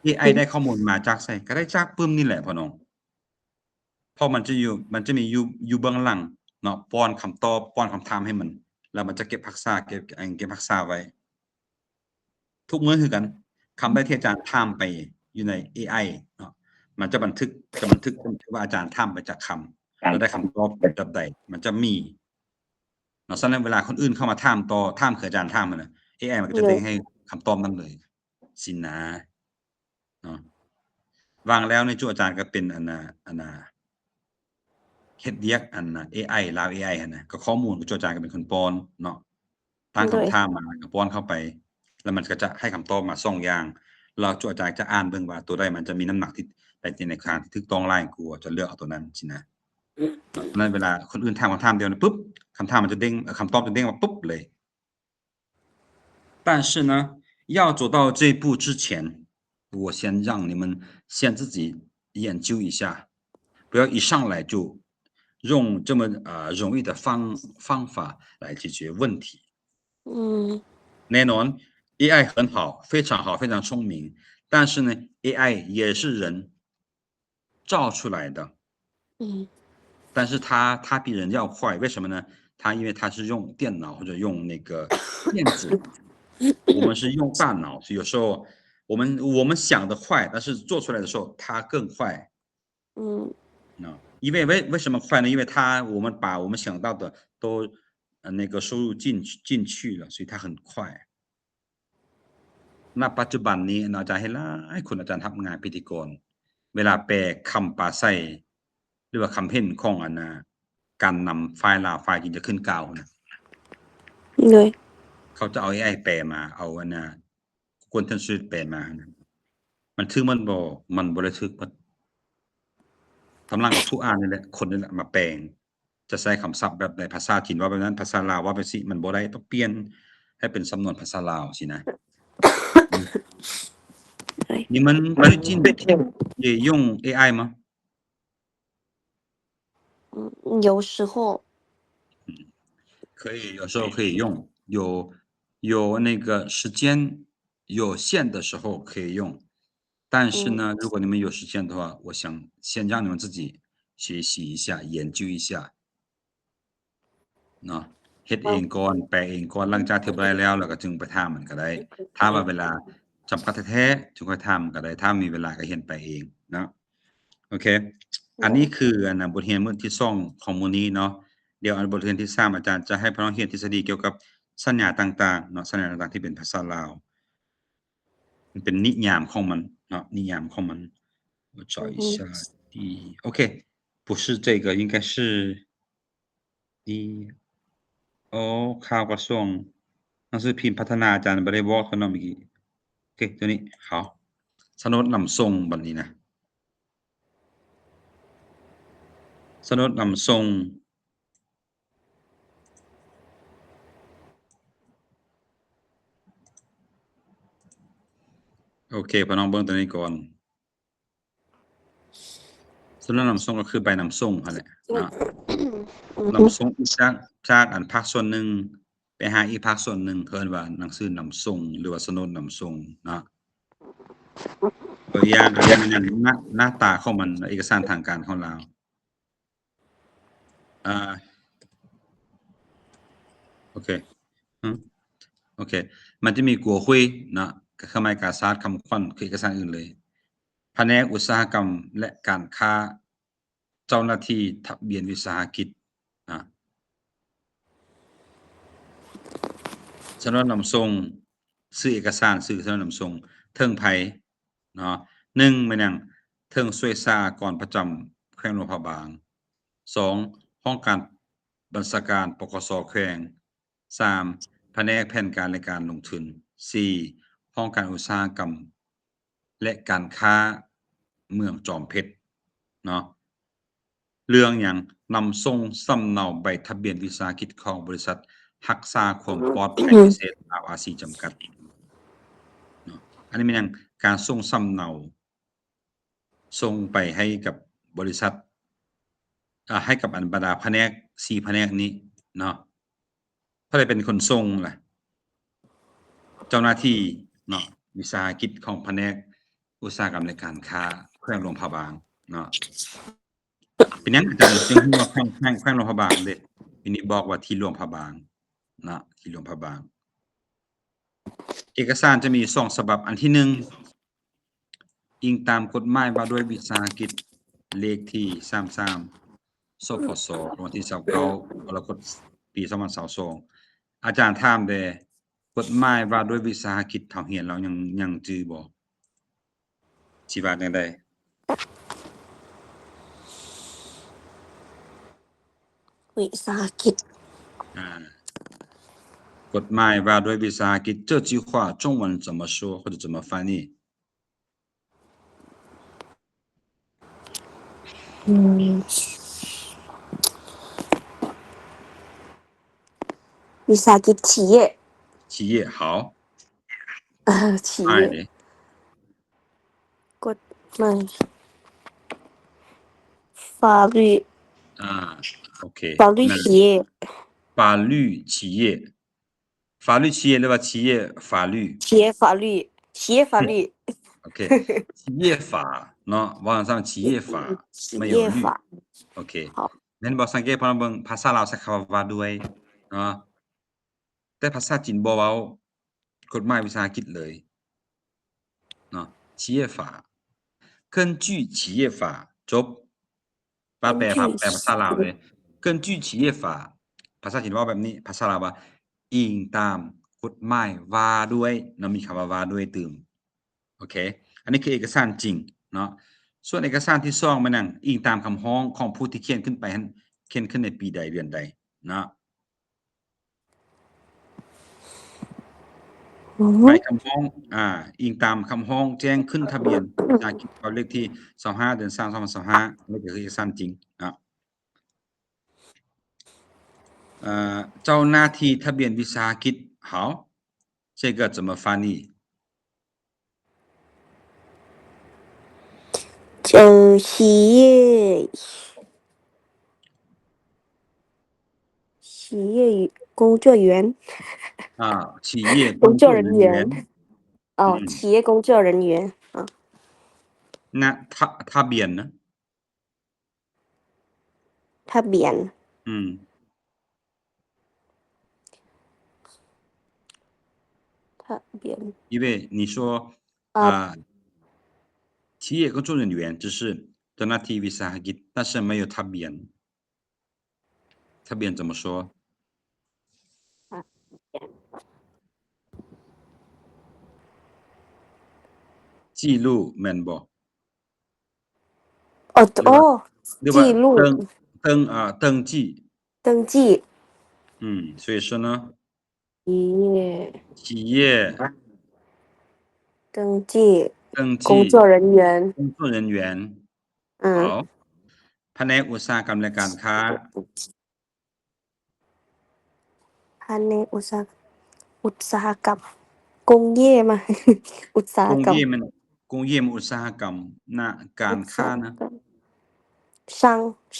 A: AI ได้ข้อมูลมาจากไสก็ได้จากปึ้มนี่แหละพ่อน้องเพราะมันจะมีอยู่เบื้องหลังเนาะป้อนคำตอบป้อนคำถามให้มัน แล้วมันจะเก็บรักษาไว้ ทุกมื้อคือกันคำใดที่อาจารย์ถามไปอยู่ในเอไอเนาะมันจะบันทึกว่าอาจารย์ถามไปจากคำแล้วได้คำตอบแบบใดมันจะมีเนาะฉะนั้นเวลาคนอื่นเข้ามาถามต่อถามคืออาจารย์ถามอะน่ะเอไอมันก็จะเด้งให้คำตอบนั้นเลยสินะเนาะวางแล้วในจุอาจารย์ก็เป็นอันน่ะเฮ็ดเวียกอันน่ะเอไอลาวเอไอหั่นน่ะก็ข้อมูลของจุอาจารย์ก็เป็นคนป้อนเนาะตั้งคำถามมาก็ป้อนเข้าไป แล้วมันก็จะให้คำตอบมา2อย่างแล้วจุอาจารย์จะอ่านเบิ่งว่าตัวใดมันจะมีน้ำหนักที่ไปในทางที่ถูกต้องหลายกว่าจะเลือกเอาตัวนั้นสินะเพราะฉะนั้นเวลาคนอื่นถามคำถามเดียวปุ๊บคำถามมันจะเด้งคำตอบจะเด้งมาปุ๊บเลย但是呢要走到这一步之前我先让你们先自己研究一下不要一上来就用这么容易的方法来解决问题
B: อืม
A: แน่นอน AI 很好，非常好，非常聪明，但是呢，AI 也是人造出来的，
B: 嗯
A: 但是它比人要快，为什么呢？因为它是用电脑或者用那个电子，我们是用大脑，所以有时候我们想的快，但是做出来的时候它更快。
B: 嗯
A: 因为为什么快呢？因为我们把我们想到的都那个收入进去了，所以它很快。ณปัจจุบันนี้อาจารย์เห็นหลายคนอาจารย์ทำงานพิธีกรเวลาแปลคำปราศัยหรือว่าคำเพ้นของการนำไฟล์ลาวไฟล์จีนจะขึ้นกล่าวนะ
B: โดย
A: เขาจะเอาเอไอแปลมาเอาGoogle Translate แปลมานะมันถึกมันบ่ได้ถึกเบิดกำลังเอาผู้อ่านนี่แหละคนนี่แหละมาแปลงจะใช้คำศัพท์แบบใดภาษาจีนว่าแบบนั้นภาษาลาวว่าไปสิมันบ่ได้ต้องเปลี่ยนให้เป็นสำนวนภาษาลาวสินะ你们最近也用 AI 吗？
B: 嗯，有时候
A: 可以，有时候可以用，有那个时间有限的时候可以用，但是呢，如果你们有时间的话，我想先让你们自己学习一下，研究一下เนาะเฮ็ดเองก่อนแปลเองก่อนหลังจากที่บ่ได้แล้วก็จึงไปถามมันก็ได้ถ้าว่าเวลาจำกัดแท้ๆจึงค่อยถามก็ได้ถ้ามีเวลาก็เฮ็ดไปเองเนาะโอเคอันนี้คือบทเรียนมื้อที่2ของมื้อนี้เนาะเดี๋ยวบทเรียนที่3อาจารย์จะให้พี่น้องเรียนทฤษฎีเกี่ยวกับสัญญาต่างๆเนาะสัญญาต่างๆที่เป็นภาษาลาวมันเป็นนิยามของมันเนาะนิยามของมัน我找一下第 OK 不是这个应该是第ข่าวกระทรวงหนังสือพิมพ์พัฒนาอาจารย์บ่ได้บอกเนาะเมื่อกี้โอเคตัวนี้好สนดนำส่งบัดนี้นะสนดนำส่งโอเคพี่น้องเบิ่งตัวนี้ก่อนสนดนำส่งก็คือใบนำส่งนั่นแหละเนาะนำส่งจากอันภาคส่วนหนึ่งไปหาอีกภาคส่วนหนึ่งเขาเอิ้นว่าหนังสือนำส่งหรือว่าสนดนำส่งเนาะตัวอย่างอันนี้มันหน้าตาของมันเอกสารทางการของเราโอเคโอเคมันจะมีกัวคุยนะเครื่องหมายการศาสตร์คำขวัญคือเอกสารอื่นเลยแผนกอุตสาหกรรมและการค้าเจ้าหน้าที่ทะเบียนวิสาหกิจนะสำนักนำส่งซื้อเอกสารซื้อสำนักนำส่งเทิงไผเนาะ1แม่นหยังเทิงช่วยสหกรณ์ประจำแขวงหลวงพระบาง2ห้องการบัญชาการปกสแขวง3แผนกแผนการและการลงทุน4ห้องการอุตสาหกรรมและการค้าเมืองจอมเพชรเนาะเรื่องหยังนำส่งสำเนาใบทะเบียนวิสาหกิจของบริษัทรักษาความปลอดภัยพิเศษลาวอาซีจำกัดเนาะอันนี้แม่นหยังการส่งสำเนาส่งไปให้กับบริษัทให้กับอันบรรดาแผนก4แผนกนี้เนาะไผเป็นคนส่งล่ะเจ้าหน้าที่เนาะวิสาหกิจของแผนกอุตสาหกรรมและการค้าแขวงหลวงพระบางเนาะเป็นหยังอาจารย์จึงฮู้ว่าแขวงหลวงพระบางเด้ทีนี้บอกว่าที่หลวงพระบางเนาะที่หลวงพระบางเอกสารจะมี2ฉบับอันที่1อิงตามกฎหมายว่าด้วยวิสาหกิจเลขที่33สพสวันที่29กรกฎาคมปี2022อาจารย์ถามแด่กฎหมายว่าด้วยวิสาหกิจเฮาเรียนแล้วยังจื้อบ่สิว่าจังได๋
C: วิสาหกิจ
A: กฎหมายว่าด้วยวิสาหกิจ这句话中文怎么说或者怎么翻译
C: วิสาหกิจ企业
A: 好
C: 企业กฎหมาย法律
A: OK
C: 法律企业
A: 法律企业法律企业对吧企业法律
C: 企业法律
A: OK 企业法เนาะว่าซั่น企业法ไม่有律 OK แม่นบ่สังเกตพอเบิ่งภาษาลาวใช้คำว่าด้วยเนาะแต่ภาษาจีนบ่เว้ากฎหมายวิสาหกิจเลยเนาะ企业法根据企业法จบแปลภาษาลาวเลย根据企业法ภาษาจีนเว้าแบบนี้ภาษาลาวว่าอิงตามกฎหมายว่าด้วยเนาะมีคำว่าด้วยตืมโอเคอันนี้คือเอกสารจริงเนาะส่วนเอกสารที่2มันนั่นอิงตามคำร้องของผู้ที่เขียนขึ้นไปหั่นเขียนขึ้นในปีใดเดือนใดเนาะใบคำร้องอิงตามคำร้องแจ้งขึ้นทะเบียนวิสาหกิจเลขที่25เดือน3 2025นี่ก็คือเอกสารจริงเนาะเจ้าหน้าที่ทะเบียนวิสาหกิจ好这个怎么翻译
C: 企业工作员
A: 企业工作人员
C: 企业工作人员
A: นะทะเบียนนะ
C: ทะเบียนทะเบียน
A: 因为你说企业工作人员只是 Donati Visahagit 但是没有ทะเบียนทะเบียน怎么说记录แม่นบ่หรือว่า
C: 记录
A: 登记
C: 登记
A: 所以说呢
C: 企业登记
A: 登记
C: 工作人员
A: 工作人员好แผนกอุตสาหกรรมและการค้า
C: แผนกอุตสาหกรรมกงเย่มาอุตสาหกรรม
A: 工业อุตสาหกรรมนะการค้านะ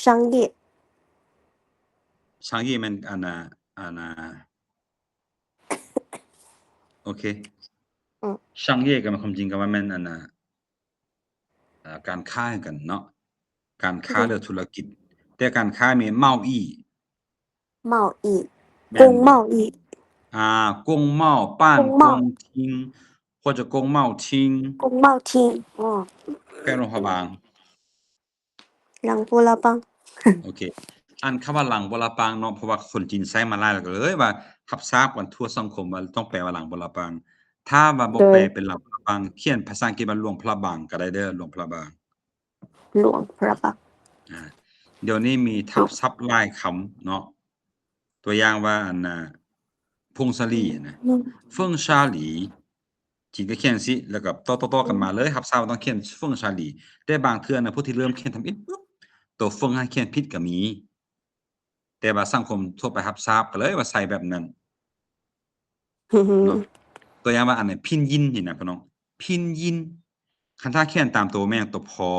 C: 商业
A: 商业มันอันน่ะโอเค商业ก็มันความจริงก็ว่ามันอันน่ะการค้ากันเนาะการค้าหรือธุรกิจแต่การค้ามี贸易
C: 工贸易
A: 工贸办公厅或者工贸厅แค่โรงพยาบาล
C: หลังบัวระบัง
A: โอเคอันคำว่าหลังบัวระบังเนาะเพราะว่าคนจีนใช้มาหลายแล้วก็เลยว่ารับทราบกันทั่วสังคมว่าต้องแปลว่าหลังบัวระบังถ้าว่าบ่แปลเป็นหลังบัวระบังเขียนภาษาอังกฤษว่าหลวงพระบางก็ได้เด้อหลวงพระบางเดี๋ยวนี้มีทับศัพท์หลายคำเนาะตัวอย่างว่าอันน่ะพงศลีนะเฟิงชาหลีจีนก็เขียนสิแล้วก็ต่อๆกันมาเลยรับทราบว่าต้องเขียนเฟิงชาหลีแต่บางเทื่อนะผู้ที่เริ่มเขียนทำอิฐปุ๊บตัวเฟิงให้เขียนผิดก็มีแต่ว่าสังคมทั่วไปรับทราบก็เลยว่าใส่แบบนั้นเนาะตัวอย่างว่าอันไหนพินยินนี่นะพี่น้องพินยินคันถ้าเขียนตามตัวแม่งตัวพอ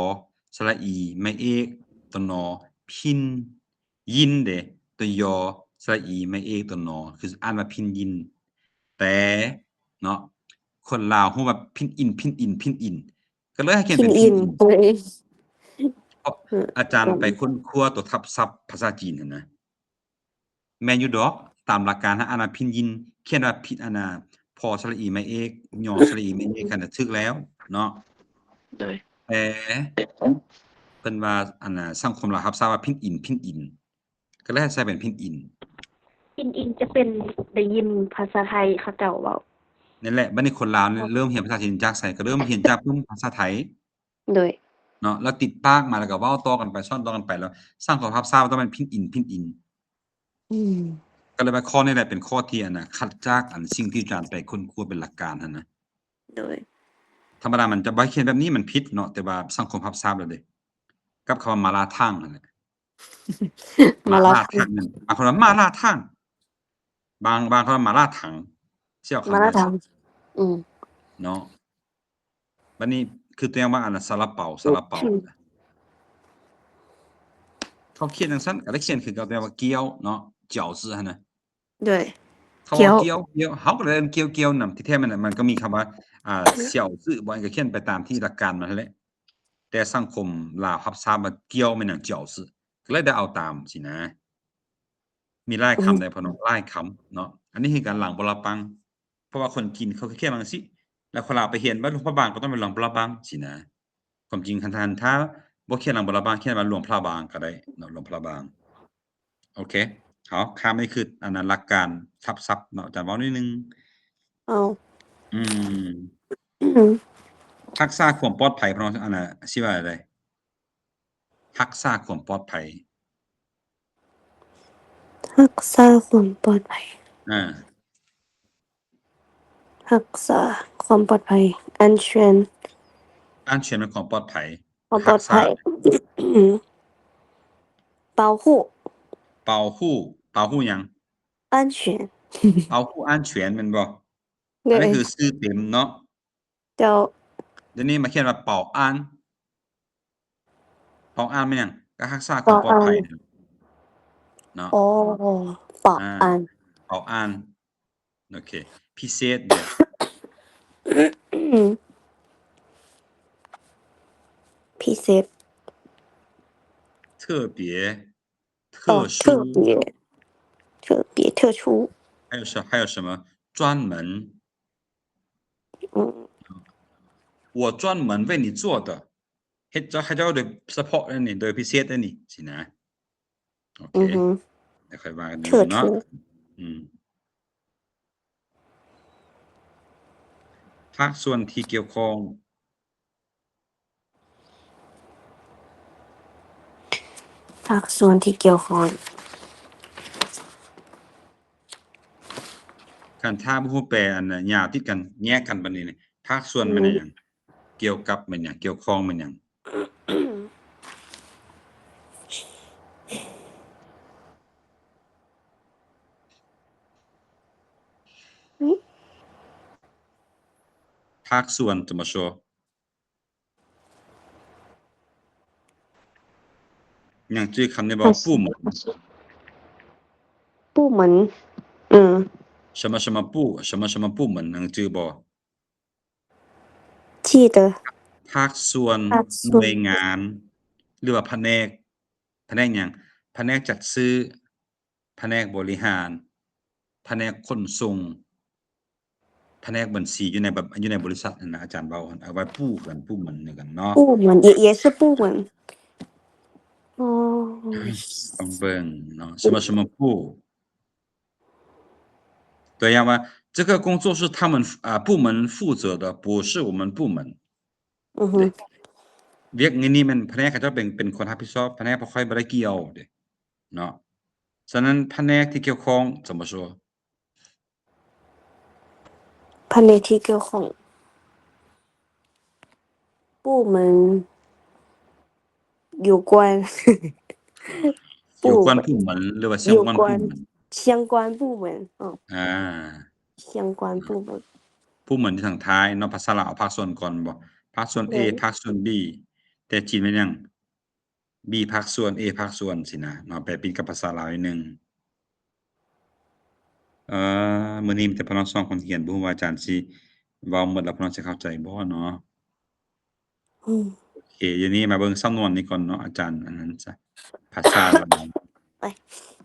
A: สระอีไม่เอกตัวนอพินยินเด้ตัวยอสระอีไม่เอกตัวนอคืออ่านว่าพินยินแต่เนาะคนลาวฮู้ว่าพินอินก็เลยให้เขียนเป็นพินอินเพราะอาจารย์ไปค้นคว้าตัวทับศัพท์ภาษาจีนหั่นนะแม่นอยู่ดอกตามหลักการถ้าอ่านว่าพินยินเขียนว่าผิดอันน่ะพอสระอีไม่เอกยอสระอีไม่เอกคั่นน่ะถูกแล้วเนาะแต่เพิ่นว่าอันน่ะสังคมลาวรับทราบว่าพินอินก็เลยใส่เป็นพินอิน
C: จะเป็นได้ยินภาษาไทยเขาเจ้าเว้า
A: นั่นแหละบัดนี้คนลาวเริ่มเรียนภาษาจีนจากไสก็เริ่มเรียนจากภาษาไทย
C: โดย
A: เนาะแล้วติดปากมาแล้วก็เว้าต่อกันไปสอนต่อกันไปแล้วสังคมรับทราบว่าต้องเป็นพินอินก็เลยว่าข้อนี้แหละเป็นข้อที่อันน่ะขัดจากอันสิ่งที่อาจารย์ไปค้นคว้าเป็นหลักการหั่นนะ
C: โดย
A: ธรรมดามันจะบ่เขียนแบบนี้มันผิดเนาะแต่ว่าสังคมรับทราบแล้วเด้กับคำว่ามาลาทั่งนั่นแหละมาลาทั่งนั่นบางคนว่ามาลาทั่งบางคนว่ามาลาถังสิเอาคำเดียวเนาะบัดนี้คือตัวอย่างว่าอันน่ะซาลาเปาเขาเขียนจังซั่นก็ได้เขียนคือเก่าแต่ว่าเกี๊ยวเนาะ饺子หั่นน่ะ
C: โดย
A: เขาว่าเกี๊ยวเฮาก็เลยเอิ้นเกี๊ยวๆนำที่แท้มันก็มีคำว่า饺子บ่ก็เขียนไปตามที่หลักการมันนั่นแหละแต่สังคมลาวรับทราบว่าเกี๊ยวแม่นหยัง饺子ก็เลยได้เอาตามสินะมีหลายคำได้พ่อน้องหลายคำเนาะอันนี้คือการหลังบะระปังเพราะว่าคนจีนเขาก็เขียนว่าจังซี่แล้วคนลาวไปเรียนว่าหลวงพระบางก็ต้องเป็นหลวงพระบางสินะความจริงคันถ้าบ่เขียนหลังบะระบางเขียนว่าหลวงพระบางก็ได้เนาะหลวงพระบางโอเค好ข้ามนี่คืออันนั้นหลักการทับศัพท์เนาะอาจารย์เว้านิดหนึ่งอืมรักษาความปลอดภัยพ่อน้องอันน่ะสิว่าจั่งใดรักษาความปลอดภัย
C: รักษาความปลอดภัยรักษาความปลอดภัย安全
A: เป็นความปลอดภัย
C: ความปลอดภัย保护
A: 保护หยัง
C: 安全
A: 保护安全แม่นบ่อันนี้คือชื่อเต็มเนาะเดี๋ยวนี้มาเขียนว่า保安แม่นหยังก็รักษาความปลอดภัยเนาะ
C: 保安
A: 保安โอเคพิเศษเด้
C: พิเศษ
A: 特别特殊
C: 特别特殊
A: 还有什么专门我专门为你做的เฮ็ดให้เจ้าโดยเฉพาะนั่นนี่โดยพิเศษนั่นนี่สินะโอเคเดี๋ยวค่อยว่ากันอยู่เนาะภาคส่วนที่เกี่ยวข้อง
C: ภาคส่วนที่เกี่ยวข้อง
A: คันถ้าบ่ฮู้แปลอันน่ะยาวติดกันแยกกันบัดนี้นี่ภาคส่วนมันหยังเกี่ยวกับมันหยังเกี่ยวข้องมันหยังภาคส่วน怎么说ยังจื้อคำนี้บ่部门
C: 部门
A: 什么什么部什么什么部门ยังจื้อบ่
C: 记得
A: ภาคส่วนหน่วยงานหรือว่าแผนกหยังแผนกจัดซื้อแผนกบริหารแผนกขนส่งแผนกบัญชีอยู่ในบริษัทนั่นนะอาจารย์เว้าเอาไว้ปู้กันปู้มันนี่กันเนาะ
C: 部门也是部门
A: ต้องเบิ่งเนาะ什么什么部对呀嘛这个工作是他们部门负责的不是我们部门เวียกนี้มันแผนกเขาเจ้าเป็นคนรับผิดชอบแผนกบ่ค่อยบ่ได้เกี่ยวเด้เนาะฉะนั้นแผนกที่เกี่ยวข้อง怎么说
C: แผนกที่เกี่ยวข้อง部门有关
A: 有关部门หรือว่า相关部门
C: 相关部门相关部门
A: ผู้เหมือนที่ทางท้ายเนาะภาษาลาวเอาภาคส่วนก่อนบ่ภาคส่วน A ภาคส่วน B แต่จีนแม่นหยัง B ภาคส่วน A ภาคส่วนสินะเนาะแปลเป็นกับภาษาลาวนิดนึงมื้อนี้มีแต่พี่น้อง2คนเรียนบ่ฮู้ว่าอาจารย์สิเว้าหมดแล้วพี่น้องสิเข้าใจบ่เนาะโอเคเดี๋ยวนี้มาเบิ่งสำนวนนี้ก่อนเนาะอาจารย์อันนั้นจ้ะภาษาลาว
C: ไป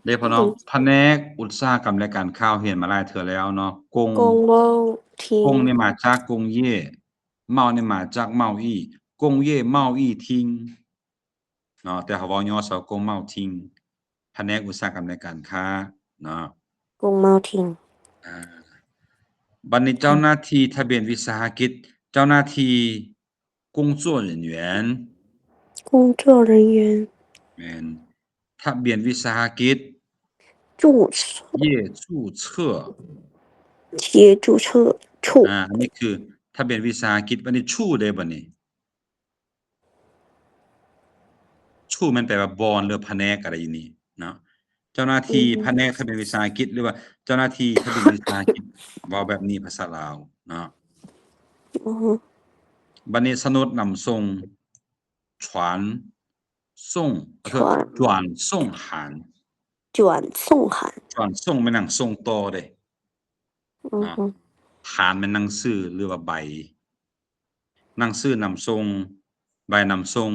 A: เด้พี่น้องแผนกอุตสาหกรรมและการค้าเรียนมาหลายเทื่อแล้วเนาะกงนี่มาจากกงเย่เมานี่มาจากเมาอี้กงเย่เมาอี้ทิ้งเนาะแต่เขาเว้าย่อซะกงเมาทิ้งแผนกอุตสาหกรรมและการค้าเนาะ
C: กงเมาทิ้ง
A: บัดนี้เจ้าหน้าที่ทะเบียนวิสาหกิจเจ้าหน้าที่工作人员
C: 工作人员
A: แม่นทะเบียนวิสาหกิจ
C: 注册
A: 业注册
C: 业注册处
A: อันนี้คือทะเบียนวิสาหกิจบัดนี้ชู้ได้บัดนี้ชู้มันแปลว่าบอนหรือแผนกอะไรอยู่นี่เนาะเจ้าหน้าที่แผนกทะเบียนวิสาหกิจหรือว่าเจ้าหน้าที่ทะเบียนวิสาหกิจเว้าแบบนี้ภาษาลาวเนาะบัดนี้สนุดนำส่ง传送转送函
C: 转送函
A: 转送แม่นหนังส่งต่อเด้หานแม่นหนังสือหรือว่าใบหนังสือนำส่งใบนำส่ง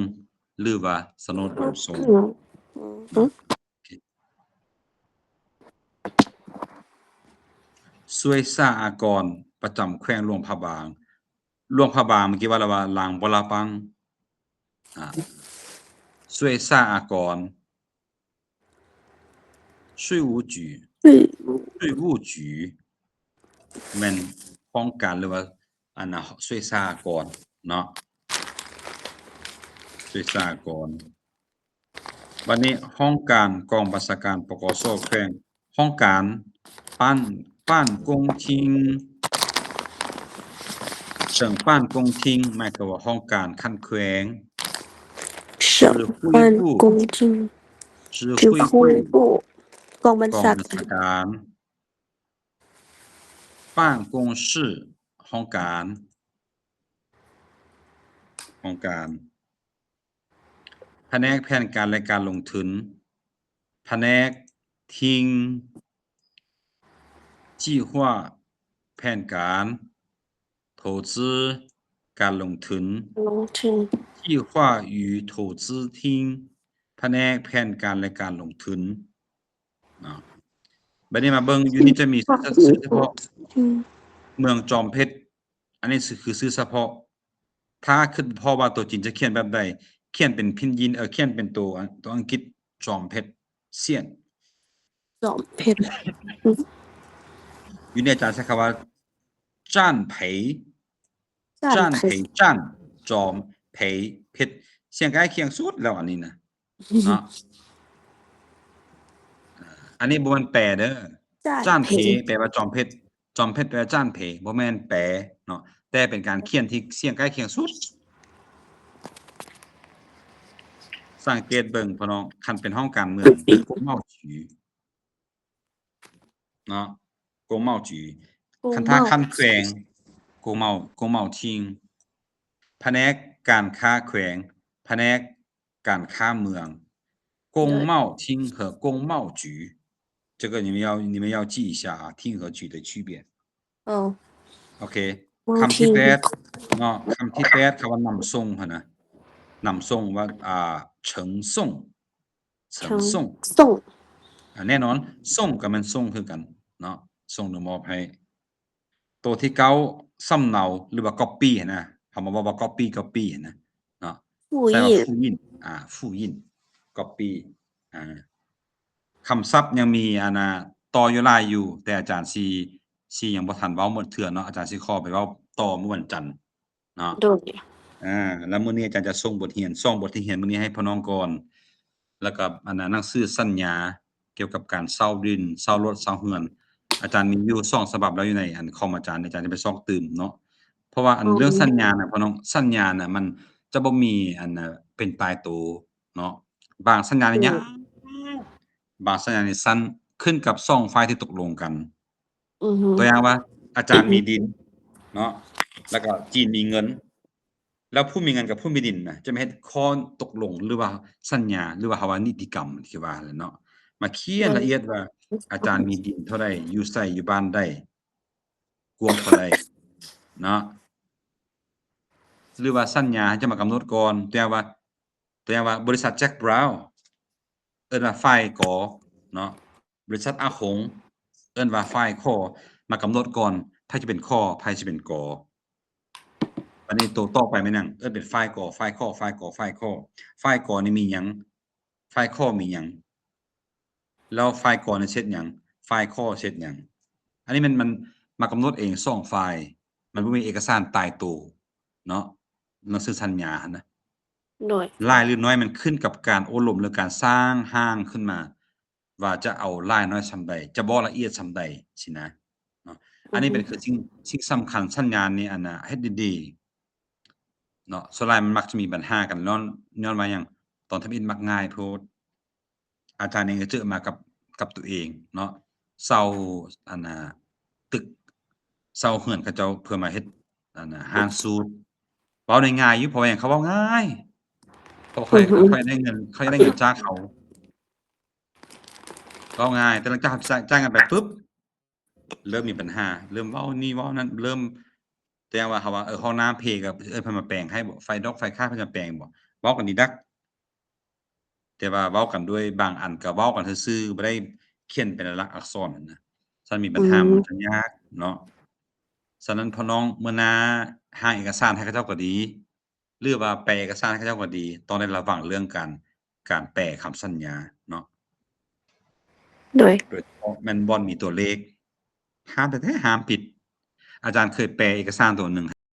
A: หรือว่าสนุดนำส่งช่วยสหกรณ์ประจำแขวงหลวงพระบางหลวงพระบางเมื่อกี้ว่าแล้วว่าลางบ่ละปังช่วยสหกรณ์税务局แม่นป้องกันหรือว่าอันน่ะช่วยสหกรณ์เนาะช่วยสหกรณ์บัดนี้ห้องการกองบัญชาการปกส.แขวงห้องการบ้านกงทิง省办公厅หมายความว่าห้องการขั้นแขวง
C: 省办公厅指挥部กองบัญชา
A: การบ้านกงชื่อห้องการแผนกแผนการและการลงทุนแผนกทิ้ง计划แผนการ投资การลงทุน计划与投资厅แผนกแผนการและการลงทุนเนาะบัดนี้มาเบิ่งอยู่นี่จะมีชื่อเฉพาะเมืองจอมเพชรอันนี้คือชื่อเฉพาะถ้าคิดพอว่าตัวจีนจะเขียนแบบใดเขียนเป็นพินยินเขียนเป็นตัวอังกฤษจอมเพชรเซียน
C: จอมเพชร
A: อยู่นี่อาจารย์ใช้คำว่าจ้านไผจ้านไผจ้านจอมไผเพชรเสียงใกล้เคียงสุดแล้วอันนี้นะเนาะอันนี้บ่แม่นแปลเด้อจ้านไผแปลว่าจอมเพชรจอมเพชรแปลว่าจ้านไผบ่แม่นแปลเนาะแต่เป็นการเขียนที่เสียงใกล้เคียงสุดสังเกตเบิ่งพี่น้องคันเป็นห้องการเมืองกงเมาจือเนาะกงเมาจือคันถ้าคันแขวงกงเมาทิงแผนกการค้าแขวงแผนกการค้าเมืองกงเมาทิง和กงเมาจือ这个你们要记一下啊听和举的区别โอเคคำที่8เนาะคำที่8คำว่านำส่งหั่นนะนำส่งว่าเฉิงส่งแน่นอนส่งกับมันส่งคือกันเนาะส่งหรือมอบให้ตัวที่9สำเนาหรือว่า copy หั่นนะคำว่า copy หั่นนะเนาะใช่ว่าฟูยินฟูยิน copy คำศัพท์ยังมีต่ออยู่หลายอยู่แต่อาจารย์สิยังบ่ทันเว้าหมดเทื่อเนาะอาจารย์สิขอไปเว้าต่อมื้อวันจันทร์เนาะ
C: โดย
A: แล้วมื้อนี้อาจารย์จะส่งบทเรียน2บทเรียนมื้อนี้ให้พี่น้องก่อนแล้วก็หนังสือสัญญาเกี่ยวกับการเช่าดินเช่ารถเช่าเรือนอาจารย์มีอยู่2ฉบับแล้วอยู่ในคอมอาจารย์จะไปซอกตื่มเนาะเพราะว่าเรื่องสัญญาน่ะพี่น้องสัญญาน่ะมันจะบ่มีเป็นตายตัวเนาะบางสัญญานี่ยาวบางสัญญานี่สั้นขึ้นกับ2ฝ่ายที่ตกลงกันตัวอย่างว่าอาจารย์มีดินเนาะแล้วก็จีนมีเงินแล้วผู้มีเงินกับผู้มีดินน่ะจะมาเฮ็ดข้อตกลงหรือว่าสัญญาหรือว่าคำว่านิติกรรมที่ว่าแหละเนาะมาเขียนละเอียดว่าอาจารย์มีดินเท่าใดอยู่ไสอยู่บ้านใดกว้างเท่าใดเนาะหรือว่าสัญญาจะมากำหนดก่อนตัวอย่างว่าบริษัทแจ็คบราวน์เอิ้นว่าฝ่ายกเนาะบริษัทอาหงเอิ้นว่าฝ่ายขมากำหนดก่อนไผสิเป็นขไผสิเป็นกอันนี้ตัวต่อไปแม่นหยังเอิ้นเป็นฝ่ายกฝ่ายขฝ่ายกฝ่ายขฝ่ายกนี่มีหยังฝ่ายขมีหยังแล้วฝ่ายกนี่เฮ็ดหยังฝ่ายขเฮ็ดหยังอันนี้มันมากำหนดเอง2ฝ่ายมันบ่มีเอกสารตายตัวเนาะหนังสือสัญญาหั่นนะ
C: โดย
A: หลายหรือน้อยมันขึ้นกับการอบรมหรือการสร้างห้างขึ้นมาว่าจะเอาหลายน้อยส่ำใดจะบ่ละเอียดส่ำใดสินะเนาะอันนี้เป็นคือสิ่งสำคัญสัญญานี่เฮ็ดดีๆเนาะส่วนหลายมันมักจะมีปัญหากันย้อนว่าหยังตอนทำอิฐมักง่ายโพดอาจารย์เองก็เจอมากับตัวเองเนาะเซาตึกเซาเรือนเขาเจ้าเพื่อมาเฮ็ดห้างสูตรเว้าได้ง่ายอยู่เพราะว่าหยังเขาเว้าง่ายเพราะค่อยได้เงินจากเขาเว้าง่ายแต่หลังจากจ่ายเงินไปปึ๊บเริ่มมีปัญหาเริ่มเว้านี่เว้านั่นเริ่มแต่ว่าเขาว่าห้องน้ำเพก็เพิ่นมาแปลงให้บ่ไฟดอกไฟค่าเพิ่นจะแปลงบ่เว้ากันดีนักแต่ว่าเว้ากันด้วยบางอันก็เว้ากันซื่อๆบ่ได้เขียนเป็นลายลักษณ์อักษรนั่นนะถ้ามีปัญหามันจะยากเนาะฉะนั้นพี่น้องมื้อหน้าหาเอกสารให้เขาเจ้าก็ดีหรือว่าแปลเอกสารให้เขาเจ้าก็ดีต้องได้ระวังเรื่องการแปลคำสัญญาเนาะ
C: โดย
A: เฉพาะแม่นบ่มีตัวเลขห้ามแท้ๆห้ามผิดอาจารย์เคยแปลเอกสารตัวหนึ่ง